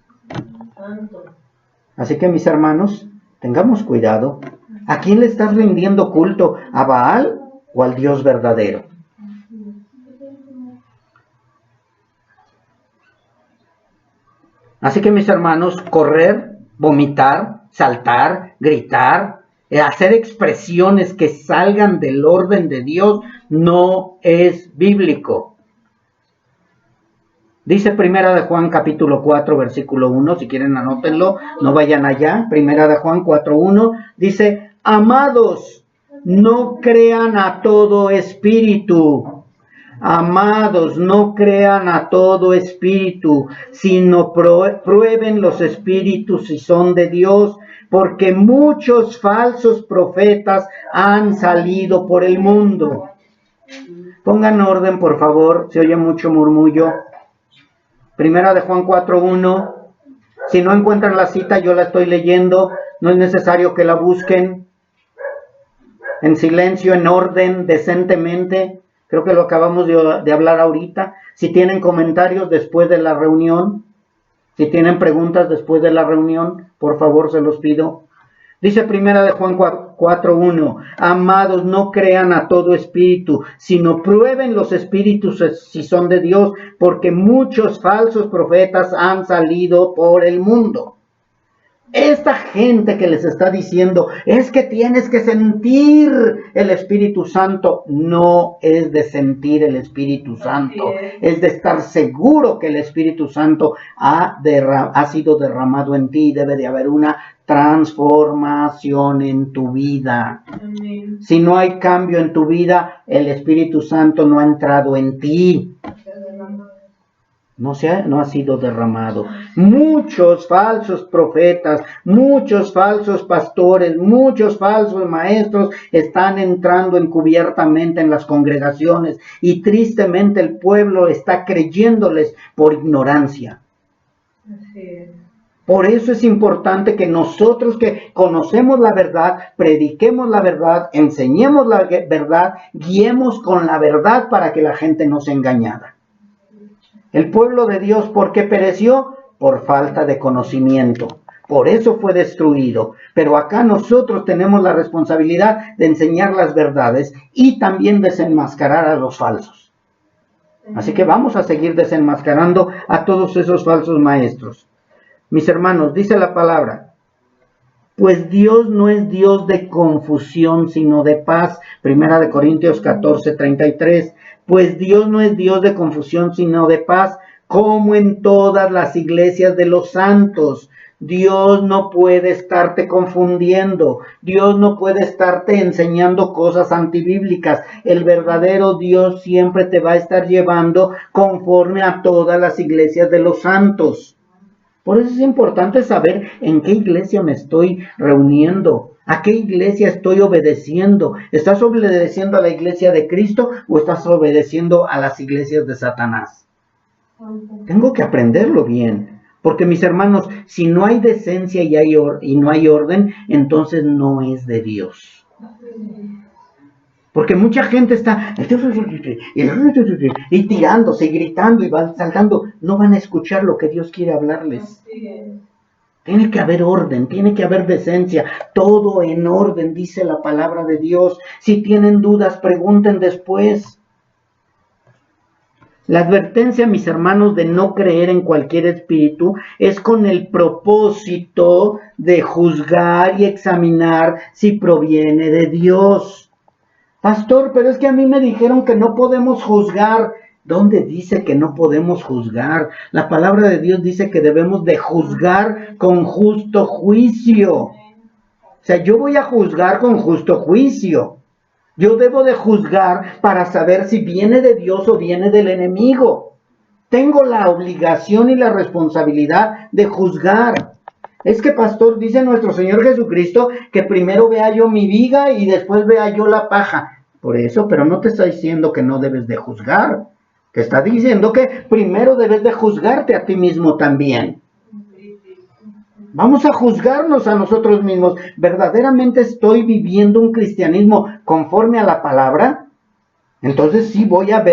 Así que, mis hermanos, tengamos cuidado. ¿A quién le estás rindiendo culto? ¿A Baal o al Dios verdadero? Así que, mis hermanos, correr, vomitar, saltar, gritar, hacer expresiones que salgan del orden de Dios no es bíblico. Dice Primera de Juan capítulo 4 versículo 1, si quieren anótenlo, no vayan allá. Primera de Juan 4:1 dice: amados, no crean a todo espíritu. Amados, no crean a todo espíritu, sino prueben los espíritus si son de Dios, porque muchos falsos profetas han salido por el mundo. Pongan orden, por favor, se oye mucho murmullo. Primera de Juan 4:1. Si no encuentran la cita, yo la estoy leyendo. No es necesario que la busquen. En silencio, en orden, decentemente. Creo que lo acabamos de hablar ahorita. Si tienen comentarios después de la reunión, si tienen preguntas después de la reunión, por favor se los pido. Dice Primera de Juan 4:1, amados, no crean a todo espíritu, sino prueben los espíritus si son de Dios, porque muchos falsos profetas han salido por el mundo. Esta gente que les está diciendo, es que tienes que sentir el Espíritu Santo, no es de sentir el Espíritu Santo, es de estar seguro que el Espíritu Santo ha sido derramado en ti. Debe de haber una transformación en tu vida. Amén. Si no hay cambio en tu vida, el Espíritu Santo no ha entrado en ti. No ha sido derramado. Muchos falsos profetas, muchos falsos pastores, muchos falsos maestros están entrando encubiertamente en las congregaciones y tristemente el pueblo está creyéndoles por ignorancia. Así es. Por eso es importante que nosotros que conocemos la verdad, prediquemos la verdad, enseñemos la verdad, guiemos con la verdad para que la gente no sea engañada. El pueblo de Dios, ¿por qué pereció? Por falta de conocimiento. Por eso fue destruido. Pero acá nosotros tenemos la responsabilidad de enseñar las verdades y también desenmascarar a los falsos. Así que vamos a seguir desenmascarando a todos esos falsos maestros. Mis hermanos, dice la palabra, pues Dios no es Dios de confusión, sino de paz. Primera de Corintios 14:33. Pues Dios no es Dios de confusión, sino de paz, como en todas las iglesias de los santos. Dios no puede estarte confundiendo. Dios no puede estarte enseñando cosas antibíblicas. El verdadero Dios siempre te va a estar llevando conforme a todas las iglesias de los santos. Por eso es importante saber en qué iglesia me estoy reuniendo. ¿A qué iglesia estoy obedeciendo? ¿Estás obedeciendo a la iglesia de Cristo o estás obedeciendo a las iglesias de Satanás? Tengo que aprenderlo bien. Porque, mis hermanos, si no hay decencia y no hay orden, entonces no es de Dios. Porque mucha gente está y tirándose y gritando y van saltando. No van a escuchar lo que Dios quiere hablarles. Tiene que haber orden, tiene que haber decencia, todo en orden, dice la palabra de Dios. Si tienen dudas, pregunten después. La advertencia, mis hermanos, de no creer en cualquier espíritu es con el propósito de juzgar y examinar si proviene de Dios. Pastor, pero es que a mí me dijeron que no podemos juzgar. ¿Dónde dice que no podemos juzgar? La palabra de Dios dice que debemos de juzgar con justo juicio. sea, yo voy a juzgar con justo juicio. Yo debo de juzgar para saber si viene de Dios o viene del enemigo. Tengo la obligación y la responsabilidad de juzgar. Es que, pastor, dice nuestro Señor Jesucristo que primero vea yo mi viga y después vea yo la paja. Por eso, pero no te está diciendo que no debes de juzgar. Te está diciendo que primero debes de juzgarte a ti mismo también. Vamos a juzgarnos a nosotros mismos. ¿Verdaderamente estoy viviendo un cristianismo conforme a la palabra? Entonces sí voy a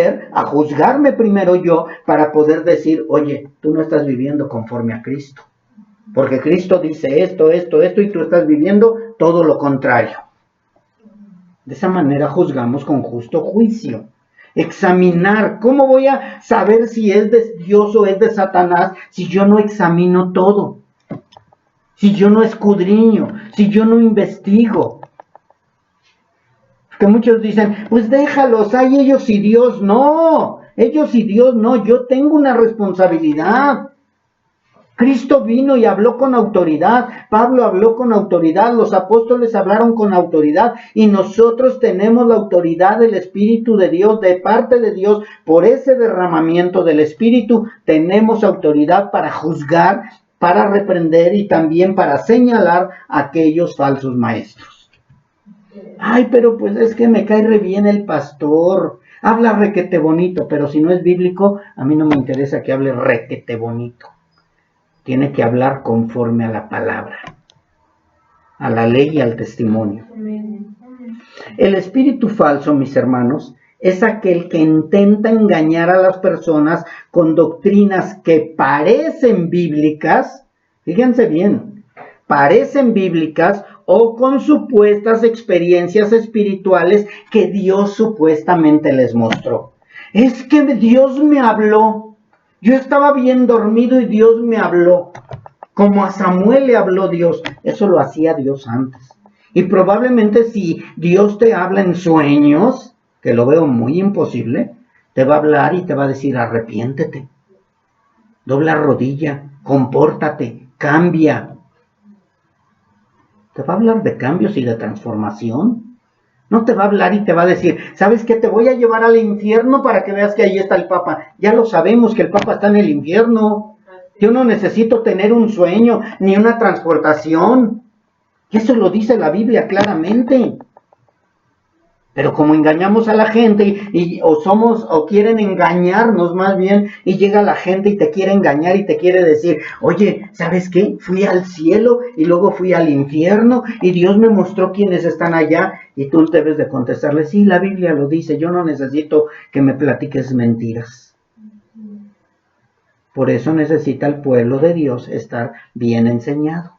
juzgarme primero yo para poder decir, oye, tú no estás viviendo conforme a Cristo. Porque Cristo dice esto, y tú estás viviendo todo lo contrario. De esa manera juzgamos con justo juicio. Examinar. ¿Cómo voy a saber si es de Dios o es de Satanás si yo no examino todo? Si yo no escudriño, si yo no investigo. Que muchos dicen, pues déjalos, hay ellos y Dios. No, ellos y Dios no, yo tengo una responsabilidad. Cristo vino y habló con autoridad, Pablo habló con autoridad, los apóstoles hablaron con autoridad y nosotros tenemos la autoridad del Espíritu de Dios, de parte de Dios, por ese derramamiento del Espíritu, tenemos autoridad para juzgar, para reprender y también para señalar a aquellos falsos maestros. Ay, pero pues es que me cae re bien el pastor, habla requete bonito, pero si no es bíblico, a mí no me interesa que hable requete bonito. Tiene que hablar conforme a la palabra, a la ley y al testimonio. El espíritu falso, mis hermanos, es aquel que intenta engañar a las personas con doctrinas que parecen bíblicas, fíjense bien, parecen bíblicas o con supuestas experiencias espirituales que Dios supuestamente les mostró. Es que Dios me habló. Yo estaba bien dormido y Dios me habló. Como a Samuel le habló Dios. Eso lo hacía Dios antes. Y probablemente si Dios te habla en sueños, que lo veo muy imposible, te va a hablar y te va a decir arrepiéntete. Dobla rodilla, compórtate, cambia. Te va a hablar de cambios y de transformación. No te va a hablar y te va a decir, ¿sabes qué? Te voy a llevar al infierno para que veas que ahí está el Papa. Ya lo sabemos que el Papa está en el infierno. Yo no necesito tener un sueño ni una transportación. Y eso lo dice la Biblia claramente. Pero como engañamos a la gente o quieren engañarnos más bien, y llega la gente y te quiere engañar y te quiere decir, oye, ¿sabes qué? Fui al cielo y luego fui al infierno y Dios me mostró quiénes están allá, y tú debes de contestarle, sí, la Biblia lo dice, yo no necesito que me platiques mentiras. Por eso necesita el pueblo de Dios estar bien enseñado.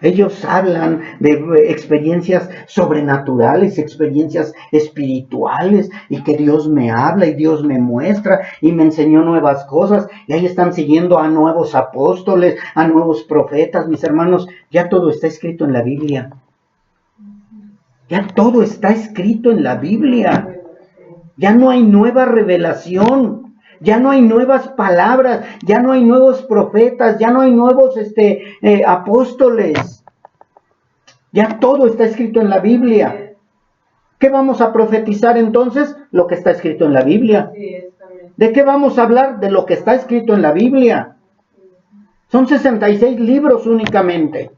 Ellos hablan de experiencias sobrenaturales, experiencias espirituales, y que Dios me habla y Dios me muestra y me enseñó nuevas cosas. Y ahí están siguiendo a nuevos apóstoles, a nuevos profetas. Mis hermanos, ya todo está escrito en la Biblia. Ya todo está escrito en la Biblia. Ya no hay nueva revelación. Ya no hay nuevas palabras, ya no hay nuevos profetas, ya no hay nuevos apóstoles. Ya todo está escrito en la Biblia. ¿Qué vamos a profetizar entonces? Lo que está escrito en la Biblia. ¿De qué vamos a hablar? De lo que está escrito en la Biblia. Son 66 libros únicamente.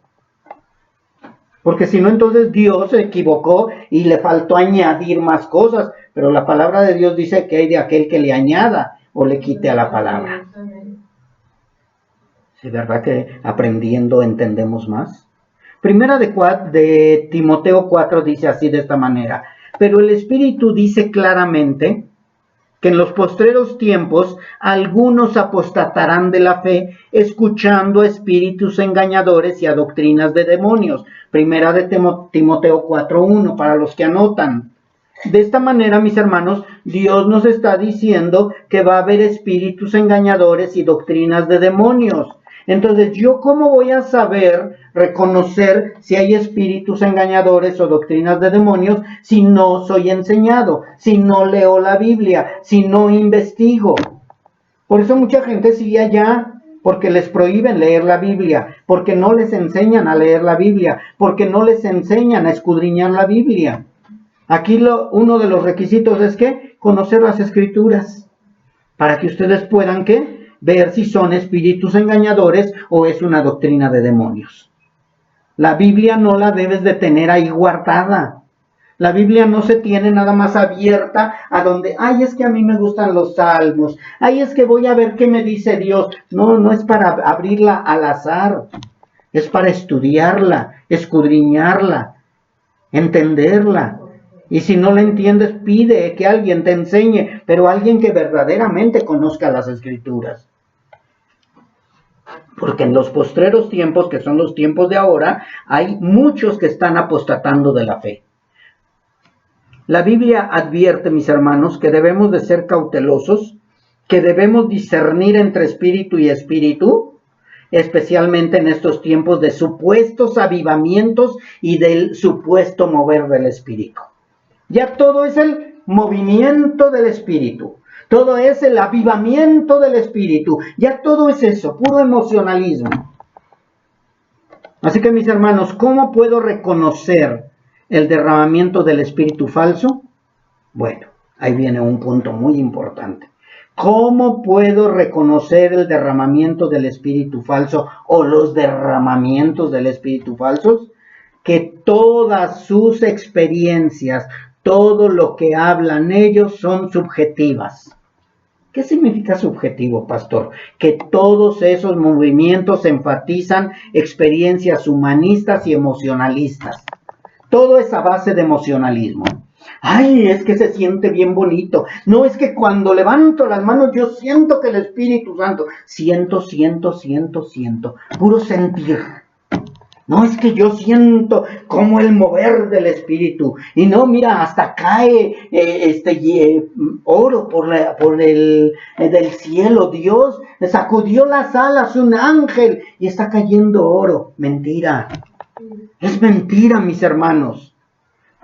Porque si no, entonces Dios se equivocó y le faltó añadir más cosas. Pero la palabra de Dios dice que hay de aquel que le añada o le quite a la palabra. ¿Sí, verdad que aprendiendo entendemos más? Primera de Timoteo 4 dice así de esta manera. Pero el Espíritu dice claramente que en los postreros tiempos algunos apostatarán de la fe, escuchando a espíritus engañadores y a doctrinas de demonios. Primera de Timoteo 4:1, para los que anotan. De esta manera, mis hermanos, Dios nos está diciendo que va a haber espíritus engañadores y doctrinas de demonios. Entonces, ¿yo cómo voy a saber, reconocer si hay espíritus engañadores o doctrinas de demonios si no soy enseñado, si no leo la Biblia, si no investigo? Por eso mucha gente sigue allá porque les prohíben leer la Biblia, porque no les enseñan a leer la Biblia, porque no les enseñan a escudriñar la Biblia. Aquí uno de los requisitos es que conocer las Escrituras, para que ustedes puedan ¿qué? Ver si son espíritus engañadores o es una doctrina de demonios. La Biblia no la debes de tener ahí guardada. La Biblia no se tiene nada más abierta a donde, ay, es que a mí me gustan los salmos, ay, es que voy a ver qué me dice Dios. No, no es para abrirla al azar, es para estudiarla, escudriñarla, entenderla. Y si no la entiendes, pide que alguien te enseñe, pero alguien que verdaderamente conozca las Escrituras. Porque en los postreros tiempos, que son los tiempos de ahora, hay muchos que están apostatando de la fe. La Biblia advierte, mis hermanos, que debemos de ser cautelosos, que debemos discernir entre espíritu y espíritu, especialmente en estos tiempos de supuestos avivamientos y del supuesto mover del espíritu. Ya todo es el movimiento del espíritu, todo es el avivamiento del espíritu, ya todo es eso, puro emocionalismo. Así que, mis hermanos, ¿cómo puedo reconocer el derramamiento del espíritu falso? Bueno, ahí viene un punto muy importante. ¿Cómo puedo reconocer el derramamiento del espíritu falso o los derramamientos del espíritu falsos? Que todas sus experiencias, todo lo que hablan ellos son subjetivas. ¿Qué significa subjetivo, pastor? Que todos esos movimientos enfatizan experiencias humanistas y emocionalistas. Todo es a base de emocionalismo. Ay, es que se siente bien bonito. No, es que cuando levanto las manos yo siento que el Espíritu Santo. Siento. Puro sentir. No, es que yo siento como el mover del Espíritu. Y no, mira, hasta cae oro por el del cielo. Dios sacudió las alas, un ángel, y está cayendo oro. Mentira. Es mentira, mis hermanos.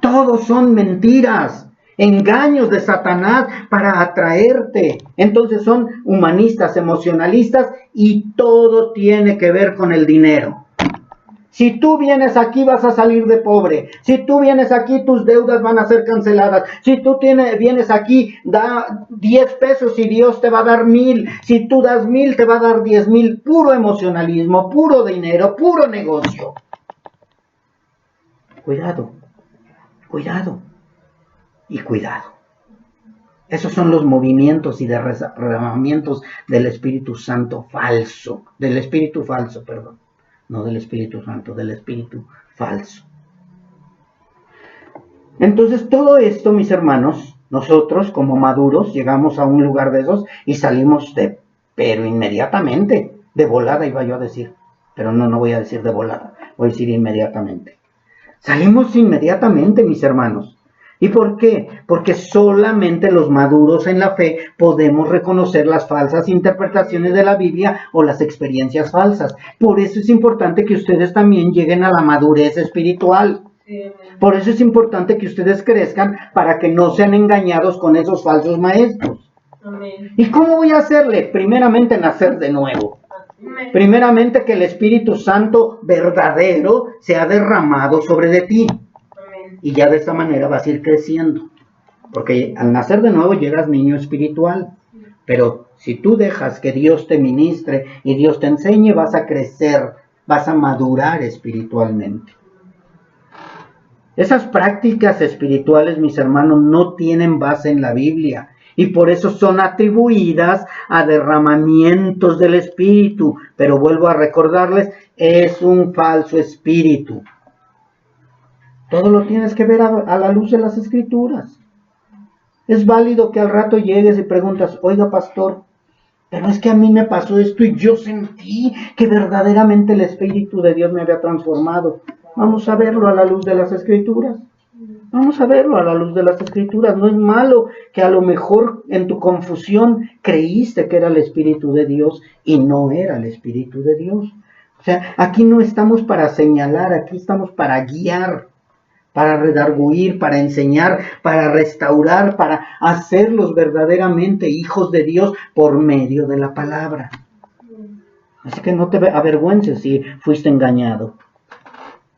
Todos son mentiras, engaños de Satanás para atraerte. Entonces son humanistas, emocionalistas y todo tiene que ver con el dinero. Si tú vienes aquí vas a salir de pobre. Si tú vienes aquí tus deudas van a ser canceladas. Si tú vienes aquí da 10 pesos y Dios te va a dar 1000. Si tú das 1000 te va a dar 10,000. Puro emocionalismo, puro dinero, puro negocio. Cuidado, cuidado y cuidado. Esos son los movimientos y derramamientos del Espíritu Santo falso. Del Espíritu falso, perdón. No del Espíritu Santo, del Espíritu falso. Entonces todo esto, mis hermanos, nosotros como maduros llegamos a un lugar de esos y salimos pero inmediatamente, de volada iba yo a decir. Pero no voy a decir de volada, voy a decir inmediatamente. Salimos inmediatamente, mis hermanos. ¿Y por qué? Porque solamente los maduros en la fe podemos reconocer las falsas interpretaciones de la Biblia o las experiencias falsas. Por eso es importante que ustedes también lleguen a la madurez espiritual. Por eso es importante que ustedes crezcan para que no sean engañados con esos falsos maestros. Amén. ¿Y cómo voy a hacerle? Primeramente, nacer de nuevo. Amén. Primeramente, que el Espíritu Santo verdadero sea derramado sobre de ti. Y ya de esta manera vas a ir creciendo. Porque al nacer de nuevo llegas niño espiritual. Pero si tú dejas que Dios te ministre y Dios te enseñe, vas a crecer, vas a madurar espiritualmente. Esas prácticas espirituales, mis hermanos, no tienen base en la Biblia. Y por eso son atribuidas a derramamientos del Espíritu. Pero vuelvo a recordarles, es un falso espíritu. Todo lo tienes que ver a la luz de las Escrituras. Es válido que al rato llegues y preguntas, oiga pastor, pero es que a mí me pasó esto y yo sentí que verdaderamente el Espíritu de Dios me había transformado. Vamos a verlo a la luz de las Escrituras. Vamos a verlo a la luz de las Escrituras. No es malo que a lo mejor en tu confusión creíste que era el Espíritu de Dios y no era el Espíritu de Dios. O sea, aquí no estamos para señalar, aquí estamos para guiar, para redarguir, para enseñar, para restaurar, para hacerlos verdaderamente hijos de Dios por medio de la palabra. Así que no te avergüences si fuiste engañado.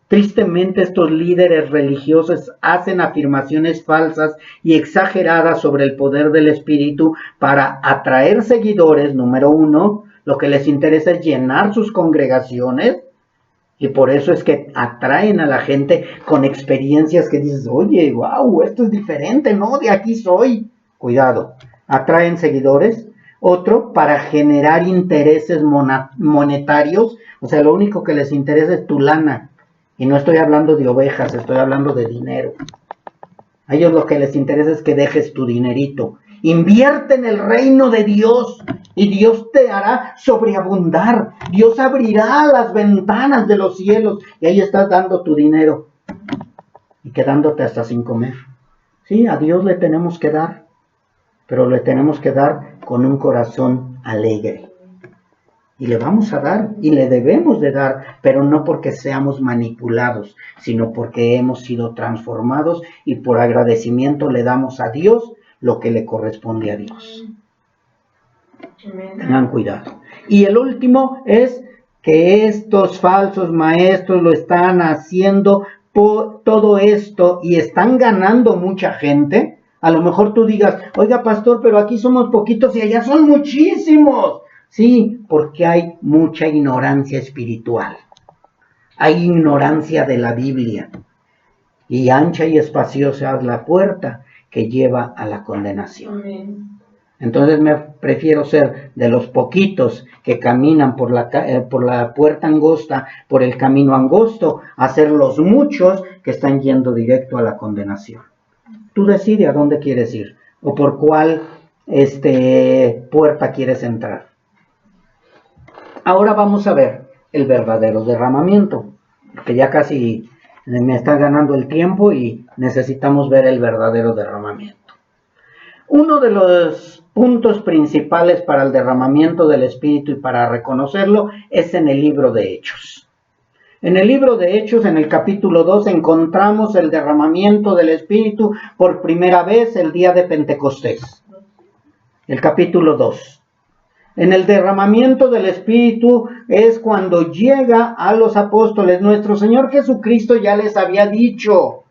Tristemente, estos líderes religiosos hacen afirmaciones falsas y exageradas sobre el poder del Espíritu para atraer seguidores, número uno. Lo que les interesa es llenar sus congregaciones, y por eso es que atraen a la gente con experiencias que dices, oye, wow, esto es diferente, no, de aquí soy. Cuidado, atraen seguidores. Otro, para generar intereses monetarios, o sea, lo único que les interesa es tu lana. Y no estoy hablando de ovejas, estoy hablando de dinero. A ellos lo que les interesa es que dejes tu dinerito. Invierte en el reino de Dios y Dios te hará sobreabundar. Dios abrirá las ventanas de los cielos y ahí estás dando tu dinero y quedándote hasta sin comer. Sí, a Dios le tenemos que dar, pero le tenemos que dar con un corazón alegre. Y le vamos a dar, y le debemos de dar, pero no porque seamos manipulados, sino porque hemos sido transformados y por agradecimiento le damos a Dios lo que le corresponde a Dios. Tengan cuidado. Y el último es que estos falsos maestros lo están haciendo por todo esto y están ganando mucha gente. A lo mejor tú digas, oiga pastor, pero aquí somos poquitos y allá son muchísimos. Sí, porque hay mucha ignorancia espiritual. Hay ignorancia de la Biblia. Y ancha y espaciosa es la puerta que lleva a la condenación. Amén. Entonces me prefiero ser de los poquitos que caminan por la puerta angosta, por el camino angosto, a ser los muchos que están yendo directo a la condenación. Tú decides a dónde quieres ir o por cuál puerta quieres entrar. Ahora vamos a ver el verdadero derramamiento, porque ya casi me está ganando el tiempo y necesitamos ver el verdadero derramamiento. Uno de los puntos principales para el derramamiento del Espíritu y para reconocerlo es en el libro de Hechos. En el libro de Hechos, en el capítulo 2, encontramos el derramamiento del Espíritu por primera vez el día de Pentecostés. El capítulo 2. En el derramamiento del Espíritu es cuando llega a los apóstoles. Nuestro Señor Jesucristo ya les había dicho,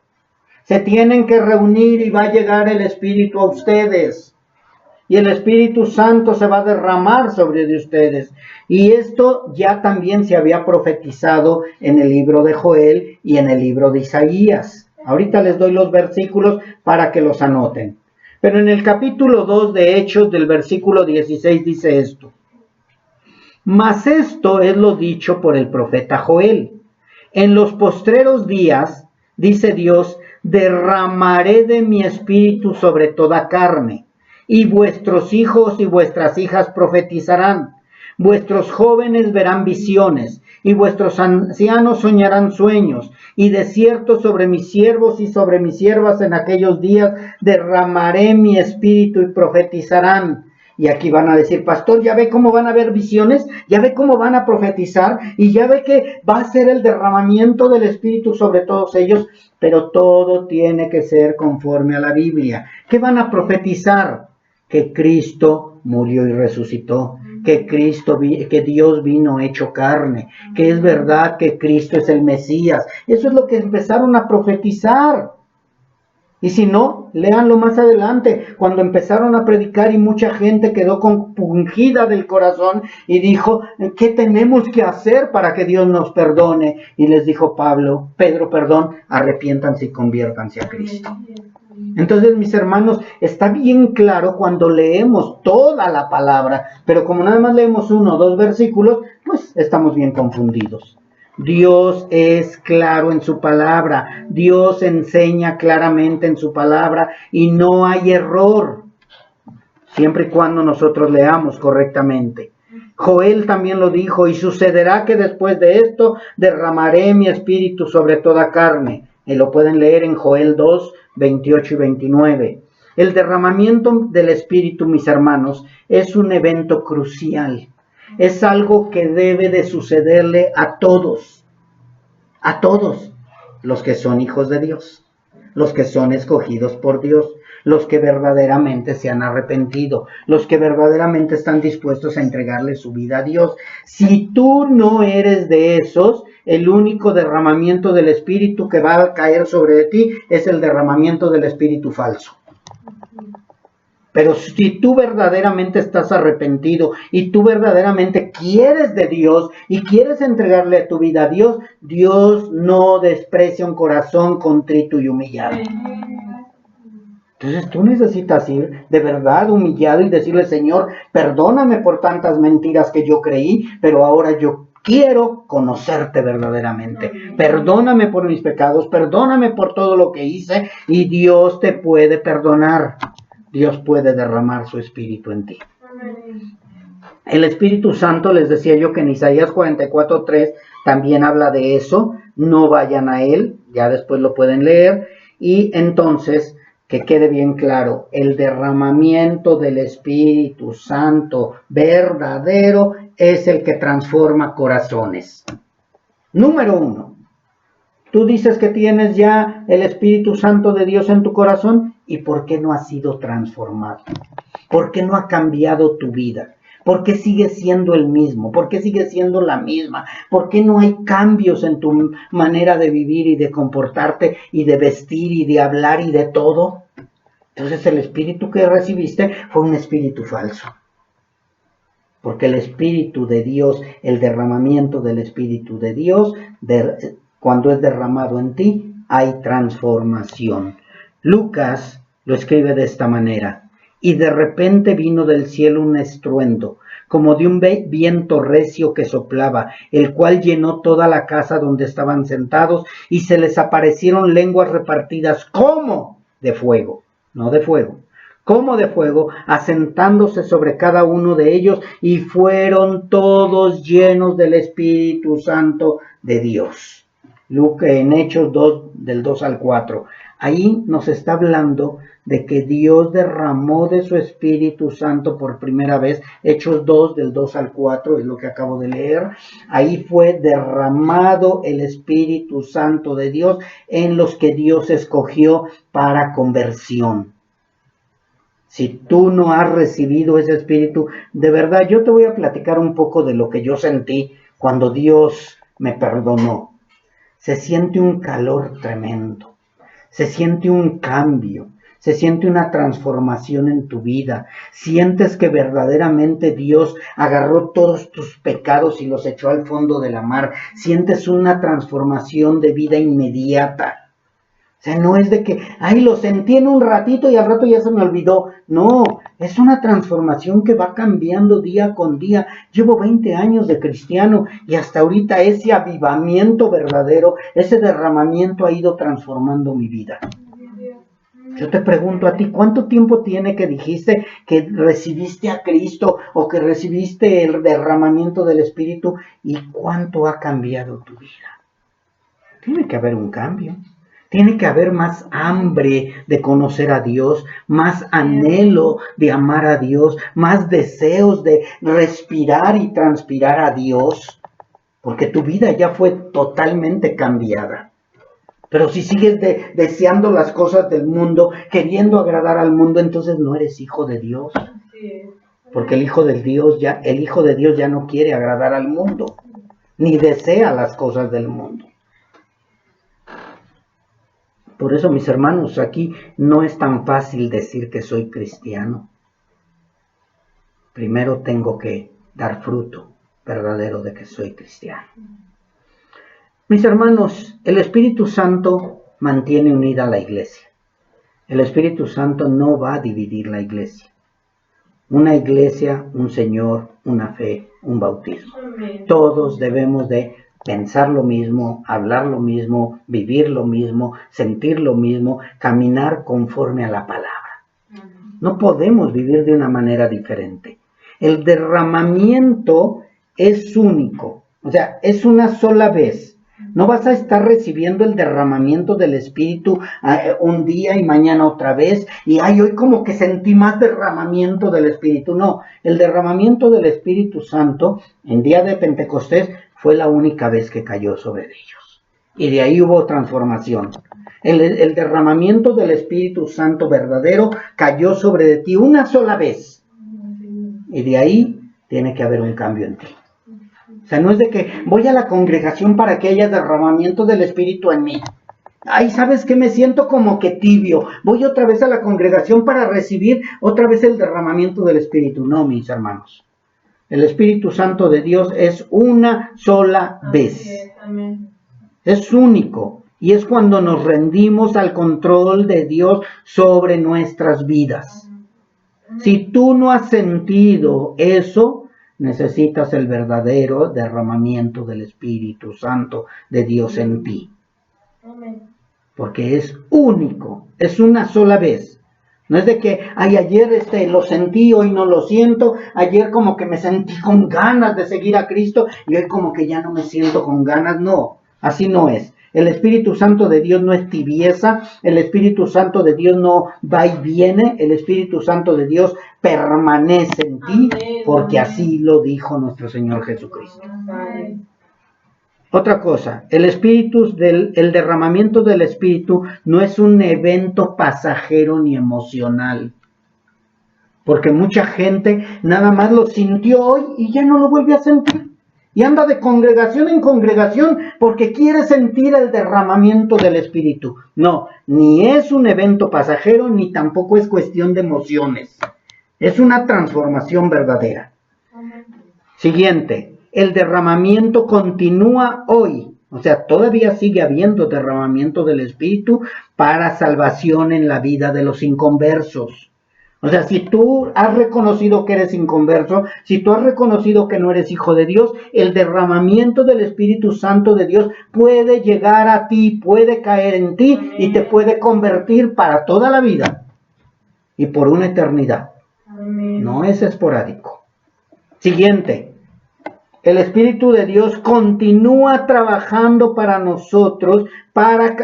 se tienen que reunir y va a llegar el Espíritu a ustedes. Y el Espíritu Santo se va a derramar sobre de ustedes. Y esto ya también se había profetizado en el libro de Joel y en el libro de Isaías. Ahorita les doy los versículos para que los anoten. Pero en el capítulo 2 de Hechos, del versículo 16, dice esto. Mas esto es lo dicho por el profeta Joel. En los postreros días, dice Dios, derramaré de mi espíritu sobre toda carne, y vuestros hijos y vuestras hijas profetizarán. Vuestros jóvenes verán visiones, y vuestros ancianos soñarán sueños, y de cierto sobre mis siervos y sobre mis siervas en aquellos días derramaré mi espíritu y profetizarán. Y aquí van a decir, pastor, ya ve cómo van a ver visiones, ya ve cómo van a profetizar, y ya ve que va a ser el derramamiento del Espíritu sobre todos ellos, pero todo tiene que ser conforme a la Biblia. ¿Qué van a profetizar? Que Cristo murió y resucitó, que Dios vino hecho carne, que es verdad que Cristo es el Mesías. Eso es lo que empezaron a profetizar. Y si no, léanlo más adelante, cuando empezaron a predicar y mucha gente quedó compungida del corazón y dijo, ¿qué tenemos que hacer para que Dios nos perdone? Y les dijo Pedro, arrepiéntanse y conviértanse a Cristo. Entonces, mis hermanos, está bien claro cuando leemos toda la palabra, pero como nada más leemos 1 o 2 versículos, pues estamos bien confundidos. Dios es claro en su palabra, Dios enseña claramente en su palabra y no hay error, siempre y cuando nosotros leamos correctamente. Joel también lo dijo, y sucederá que después de esto derramaré mi espíritu sobre toda carne. Y lo pueden leer en Joel 2, 28 y 29. El derramamiento del espíritu, mis hermanos, es un evento crucial. Es algo que debe de sucederle a todos los que son hijos de Dios, los que son escogidos por Dios, los que verdaderamente se han arrepentido, los que verdaderamente están dispuestos a entregarle su vida a Dios. Si tú no eres de esos, el único derramamiento del Espíritu que va a caer sobre ti es el derramamiento del Espíritu falso. Pero si tú verdaderamente estás arrepentido y tú verdaderamente quieres de Dios y quieres entregarle tu vida a Dios, Dios no desprecia un corazón contrito y humillado. Entonces tú necesitas ir de verdad humillado y decirle, Señor, perdóname por tantas mentiras que yo creí, pero ahora yo quiero conocerte verdaderamente. Perdóname por mis pecados, perdóname por todo lo que hice, y Dios te puede perdonar. Dios puede derramar su Espíritu en ti. El Espíritu Santo, les decía yo que en Isaías 44:3 también habla de eso. No vayan a Él, ya después lo pueden leer. Y entonces, que quede bien claro, el derramamiento del Espíritu Santo verdadero es el que transforma corazones. Número 1. Tú dices que tienes ya el Espíritu Santo de Dios en tu corazón, ¿y por qué no ha sido transformado? ¿Por qué no ha cambiado tu vida? ¿Por qué sigue siendo el mismo? ¿Por qué sigue siendo la misma? ¿Por qué no hay cambios en tu manera de vivir y de comportarte y de vestir y de hablar y de todo? Entonces el espíritu que recibiste fue un espíritu falso. Porque el Espíritu de Dios, el derramamiento del Espíritu de Dios, cuando es derramado en ti, hay transformación. Lucas lo escribe de esta manera: y de repente vino del cielo un estruendo, como de un viento recio que soplaba, el cual llenó toda la casa donde estaban sentados, y se les aparecieron lenguas repartidas como de fuego, no de fuego, como de fuego, asentándose sobre cada uno de ellos, y fueron todos llenos del Espíritu Santo de Dios. En Hechos 2, del 2 al 4. Ahí nos está hablando de que Dios derramó de su Espíritu Santo por primera vez. Hechos 2, del 2 al 4, es lo que acabo de leer. Ahí fue derramado el Espíritu Santo de Dios en los que Dios escogió para conversión. Si tú no has recibido ese Espíritu, de verdad, yo te voy a platicar un poco de lo que yo sentí cuando Dios me perdonó. Se siente un calor tremendo, se siente un cambio, se siente una transformación en tu vida. Sientes que verdaderamente Dios agarró todos tus pecados y los echó al fondo de la mar. Sientes una transformación de vida inmediata. O sea, no es de que, lo sentí en un ratito y al rato ya se me olvidó. No, es una transformación que va cambiando día con día. Llevo 20 años de cristiano y hasta ahorita ese avivamiento verdadero, ese derramamiento ha ido transformando mi vida. Yo te pregunto a ti, ¿cuánto tiempo tiene que dijiste que recibiste a Cristo o que recibiste el derramamiento del Espíritu, y cuánto ha cambiado tu vida? Tiene que haber un cambio. Tiene que haber más hambre de conocer a Dios, más anhelo de amar a Dios, más deseos de respirar y transpirar a Dios, porque tu vida ya fue totalmente cambiada. Pero si sigues deseando las cosas del mundo, queriendo agradar al mundo, entonces no eres hijo de Dios. Porque el Hijo de Dios ya no quiere agradar al mundo, ni desea las cosas del mundo. Por eso, mis hermanos, aquí no es tan fácil decir que soy cristiano. Primero tengo que dar fruto verdadero de que soy cristiano. Mis hermanos, el Espíritu Santo mantiene unida a la iglesia. El Espíritu Santo no va a dividir la iglesia. Una iglesia, un Señor, una fe, un bautismo. Todos debemos de pensar lo mismo, hablar lo mismo, vivir lo mismo, sentir lo mismo, caminar conforme a la palabra. No podemos vivir de una manera diferente. El derramamiento es único, o sea, es una sola vez. No vas a estar recibiendo el derramamiento del Espíritu un día y mañana otra vez, y hoy como que sentí más derramamiento del Espíritu. No, el derramamiento del Espíritu Santo en día de Pentecostés fue la única vez que cayó sobre ellos. Y de ahí hubo transformación. El derramamiento del Espíritu Santo verdadero cayó sobre de ti una sola vez. Y de ahí tiene que haber un cambio en ti. O sea, no es de que voy a la congregación para que haya derramamiento del Espíritu en mí. Ay, ¿sabes qué? Me siento como que tibio. Voy otra vez a la congregación para recibir otra vez el derramamiento del Espíritu. No, mis hermanos. El Espíritu Santo de Dios es una sola vez. Es único. Y es cuando nos rendimos al control de Dios sobre nuestras vidas. Si tú no has sentido eso, necesitas el verdadero derramamiento del Espíritu Santo de Dios en ti. Porque es único, es una sola vez. No es de que, ay, ayer lo sentí, hoy no lo siento, ayer como que me sentí con ganas de seguir a Cristo y hoy como que ya no me siento con ganas. No, así no es. El Espíritu Santo de Dios no es tibieza, el Espíritu Santo de Dios no va y viene, el Espíritu Santo de Dios permanece en ti, porque así lo dijo nuestro Señor Jesucristo. Otra cosa, el derramamiento del Espíritu no es un evento pasajero ni emocional. Porque mucha gente nada más lo sintió hoy y ya no lo vuelve a sentir. Y anda de congregación en congregación porque quiere sentir el derramamiento del Espíritu. No, ni es un evento pasajero ni tampoco es cuestión de emociones. Es una transformación verdadera. Siguiente. El derramamiento continúa hoy, o sea, todavía sigue habiendo derramamiento del Espíritu para salvación en la vida de los inconversos. O sea, si tú has reconocido que eres inconverso, si tú has reconocido que no eres hijo de Dios, el derramamiento del Espíritu Santo de Dios puede llegar a ti, puede caer en ti y te puede convertir para toda la vida y por una eternidad. No es esporádico. Siguiente. El Espíritu de Dios continúa trabajando para nosotros,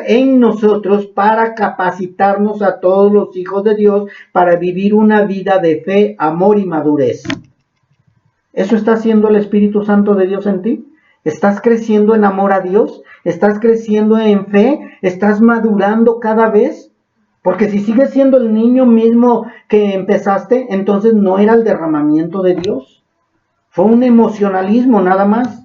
en nosotros, para capacitarnos a todos los hijos de Dios para vivir una vida de fe, amor y madurez. ¿Eso está haciendo el Espíritu Santo de Dios en ti? ¿Estás creciendo en amor a Dios? ¿Estás creciendo en fe? ¿Estás madurando cada vez? Porque si sigues siendo el niño mismo que empezaste, entonces no era el derramamiento de Dios. Fue un emocionalismo nada más.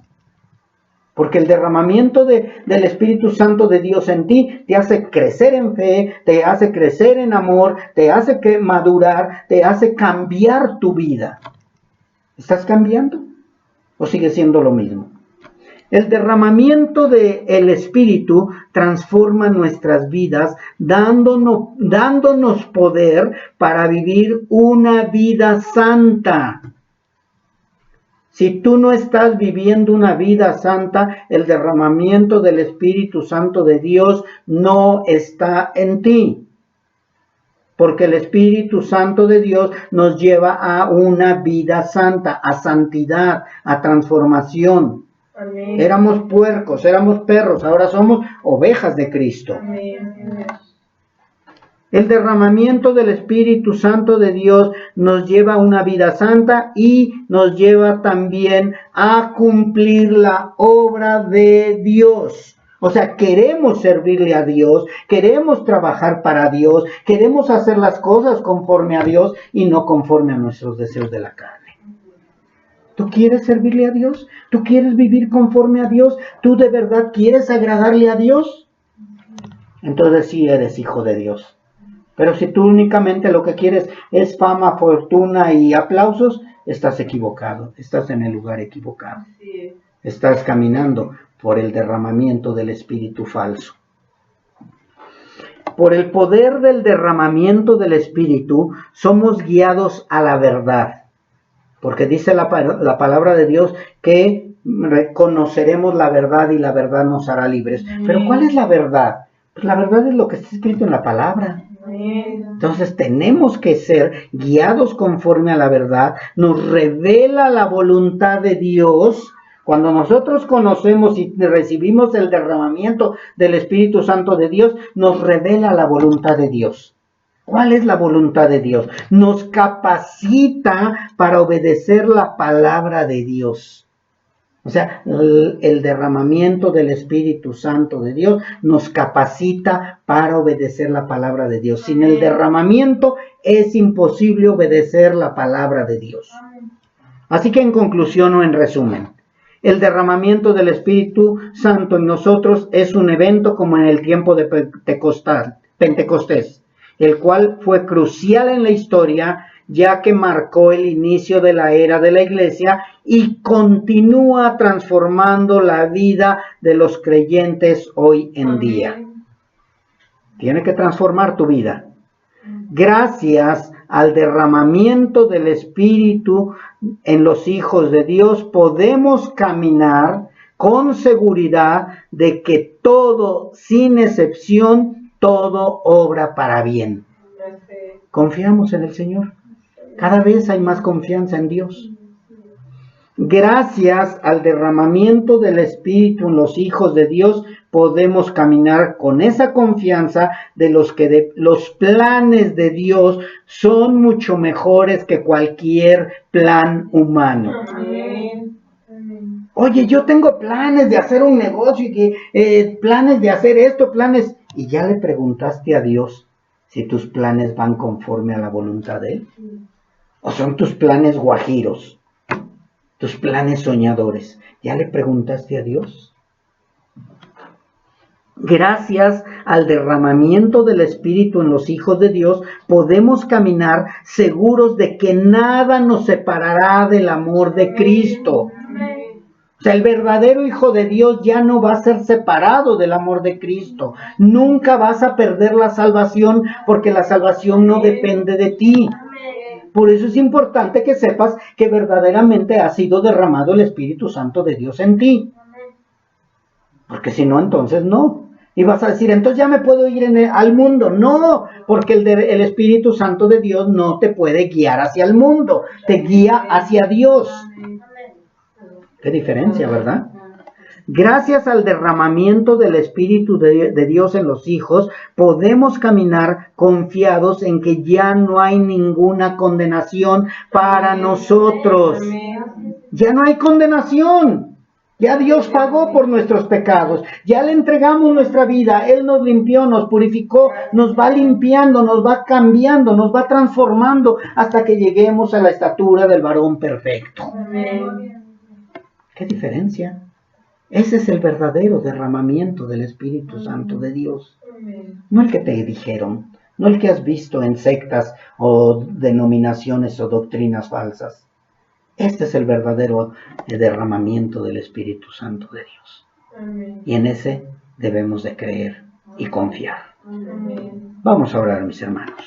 Porque el derramamiento del Espíritu Santo de Dios en ti te hace crecer en fe, te hace crecer en amor, te hace madurar, te hace cambiar tu vida. ¿Estás cambiando? ¿O sigue siendo lo mismo? El derramamiento del Espíritu transforma nuestras vidas, dándonos poder para vivir una vida santa. Si tú no estás viviendo una vida santa, el derramamiento del Espíritu Santo de Dios no está en ti. Porque el Espíritu Santo de Dios nos lleva a una vida santa, a santidad, a transformación. Amén. Éramos puercos, éramos perros, ahora somos ovejas de Cristo. Amén. El derramamiento del Espíritu Santo de Dios nos lleva a una vida santa y nos lleva también a cumplir la obra de Dios. O sea, queremos servirle a Dios, queremos trabajar para Dios, queremos hacer las cosas conforme a Dios y no conforme a nuestros deseos de la carne. ¿Tú quieres servirle a Dios? ¿Tú quieres vivir conforme a Dios? ¿Tú de verdad quieres agradarle a Dios? Entonces sí eres hijo de Dios. Pero si tú únicamente lo que quieres es fama, fortuna y aplausos, estás equivocado, estás en el lugar equivocado. Sí. Estás caminando por el derramamiento del Espíritu falso. Por el poder del derramamiento del Espíritu, somos guiados a la verdad. Porque dice la palabra de Dios que reconoceremos la verdad y la verdad nos hará libres. Pero ¿cuál es la verdad? Pues la verdad es lo que está escrito en la palabra. Entonces tenemos que ser guiados conforme a la verdad. Nos revela la voluntad de Dios. Cuando nosotros conocemos y recibimos el derramamiento del Espíritu Santo de Dios, nos revela la voluntad de Dios. ¿Cuál es la voluntad de Dios? Nos capacita para obedecer la palabra de Dios. O sea, el derramamiento del Espíritu Santo de Dios nos capacita para obedecer la palabra de Dios. Sin el derramamiento es imposible obedecer la palabra de Dios. Así que en conclusión o en resumen, el derramamiento del Espíritu Santo en nosotros es un evento como en el tiempo de Pentecostés, el cual fue crucial en la historia, ya que marcó el inicio de la era de la iglesia y continúa transformando la vida de los creyentes hoy en día. Tiene que transformar tu vida. Gracias al derramamiento del Espíritu en los hijos de Dios, podemos caminar con seguridad de que todo, sin excepción, todo obra para bien. Confiamos en el Señor. Cada vez hay más confianza en Dios. Gracias al derramamiento del Espíritu en los hijos de Dios, podemos caminar con esa confianza de los planes de Dios son mucho mejores que cualquier plan humano. Amén. Oye, yo tengo planes de hacer un negocio y planes de hacer esto, planes. ¿Y ya le preguntaste a Dios si tus planes van conforme a la voluntad de Él? ¿O son tus planes guajiros? Tus planes soñadores. ¿Ya le preguntaste a Dios? Gracias al derramamiento del Espíritu en los hijos de Dios, podemos caminar seguros de que nada nos separará del amor de Cristo. O sea, el verdadero hijo de Dios ya no va a ser separado del amor de Cristo. Nunca vas a perder la salvación porque la salvación no depende de ti. Por eso es importante que sepas que verdaderamente ha sido derramado el Espíritu Santo de Dios en ti. Porque si no, entonces no. Y vas a decir, entonces ya me puedo ir al mundo. No, porque el Espíritu Santo de Dios no te puede guiar hacia el mundo. Te guía hacia Dios. Qué diferencia, ¿verdad? Gracias al derramamiento del Espíritu de Dios en los hijos, podemos caminar confiados en que ya no hay ninguna condenación para nosotros. Ya no hay condenación. Ya Dios pagó por nuestros pecados. Ya le entregamos nuestra vida. Él nos limpió, nos purificó, nos va limpiando, nos va cambiando, nos va transformando hasta que lleguemos a la estatura del varón perfecto. Amén. ¿Qué diferencia? Ese es el verdadero derramamiento del Espíritu Santo de Dios. No el que te dijeron, no el que has visto en sectas o denominaciones o doctrinas falsas. Este es el verdadero derramamiento del Espíritu Santo de Dios. Y en ese debemos de creer y confiar. Vamos a orar, mis hermanos.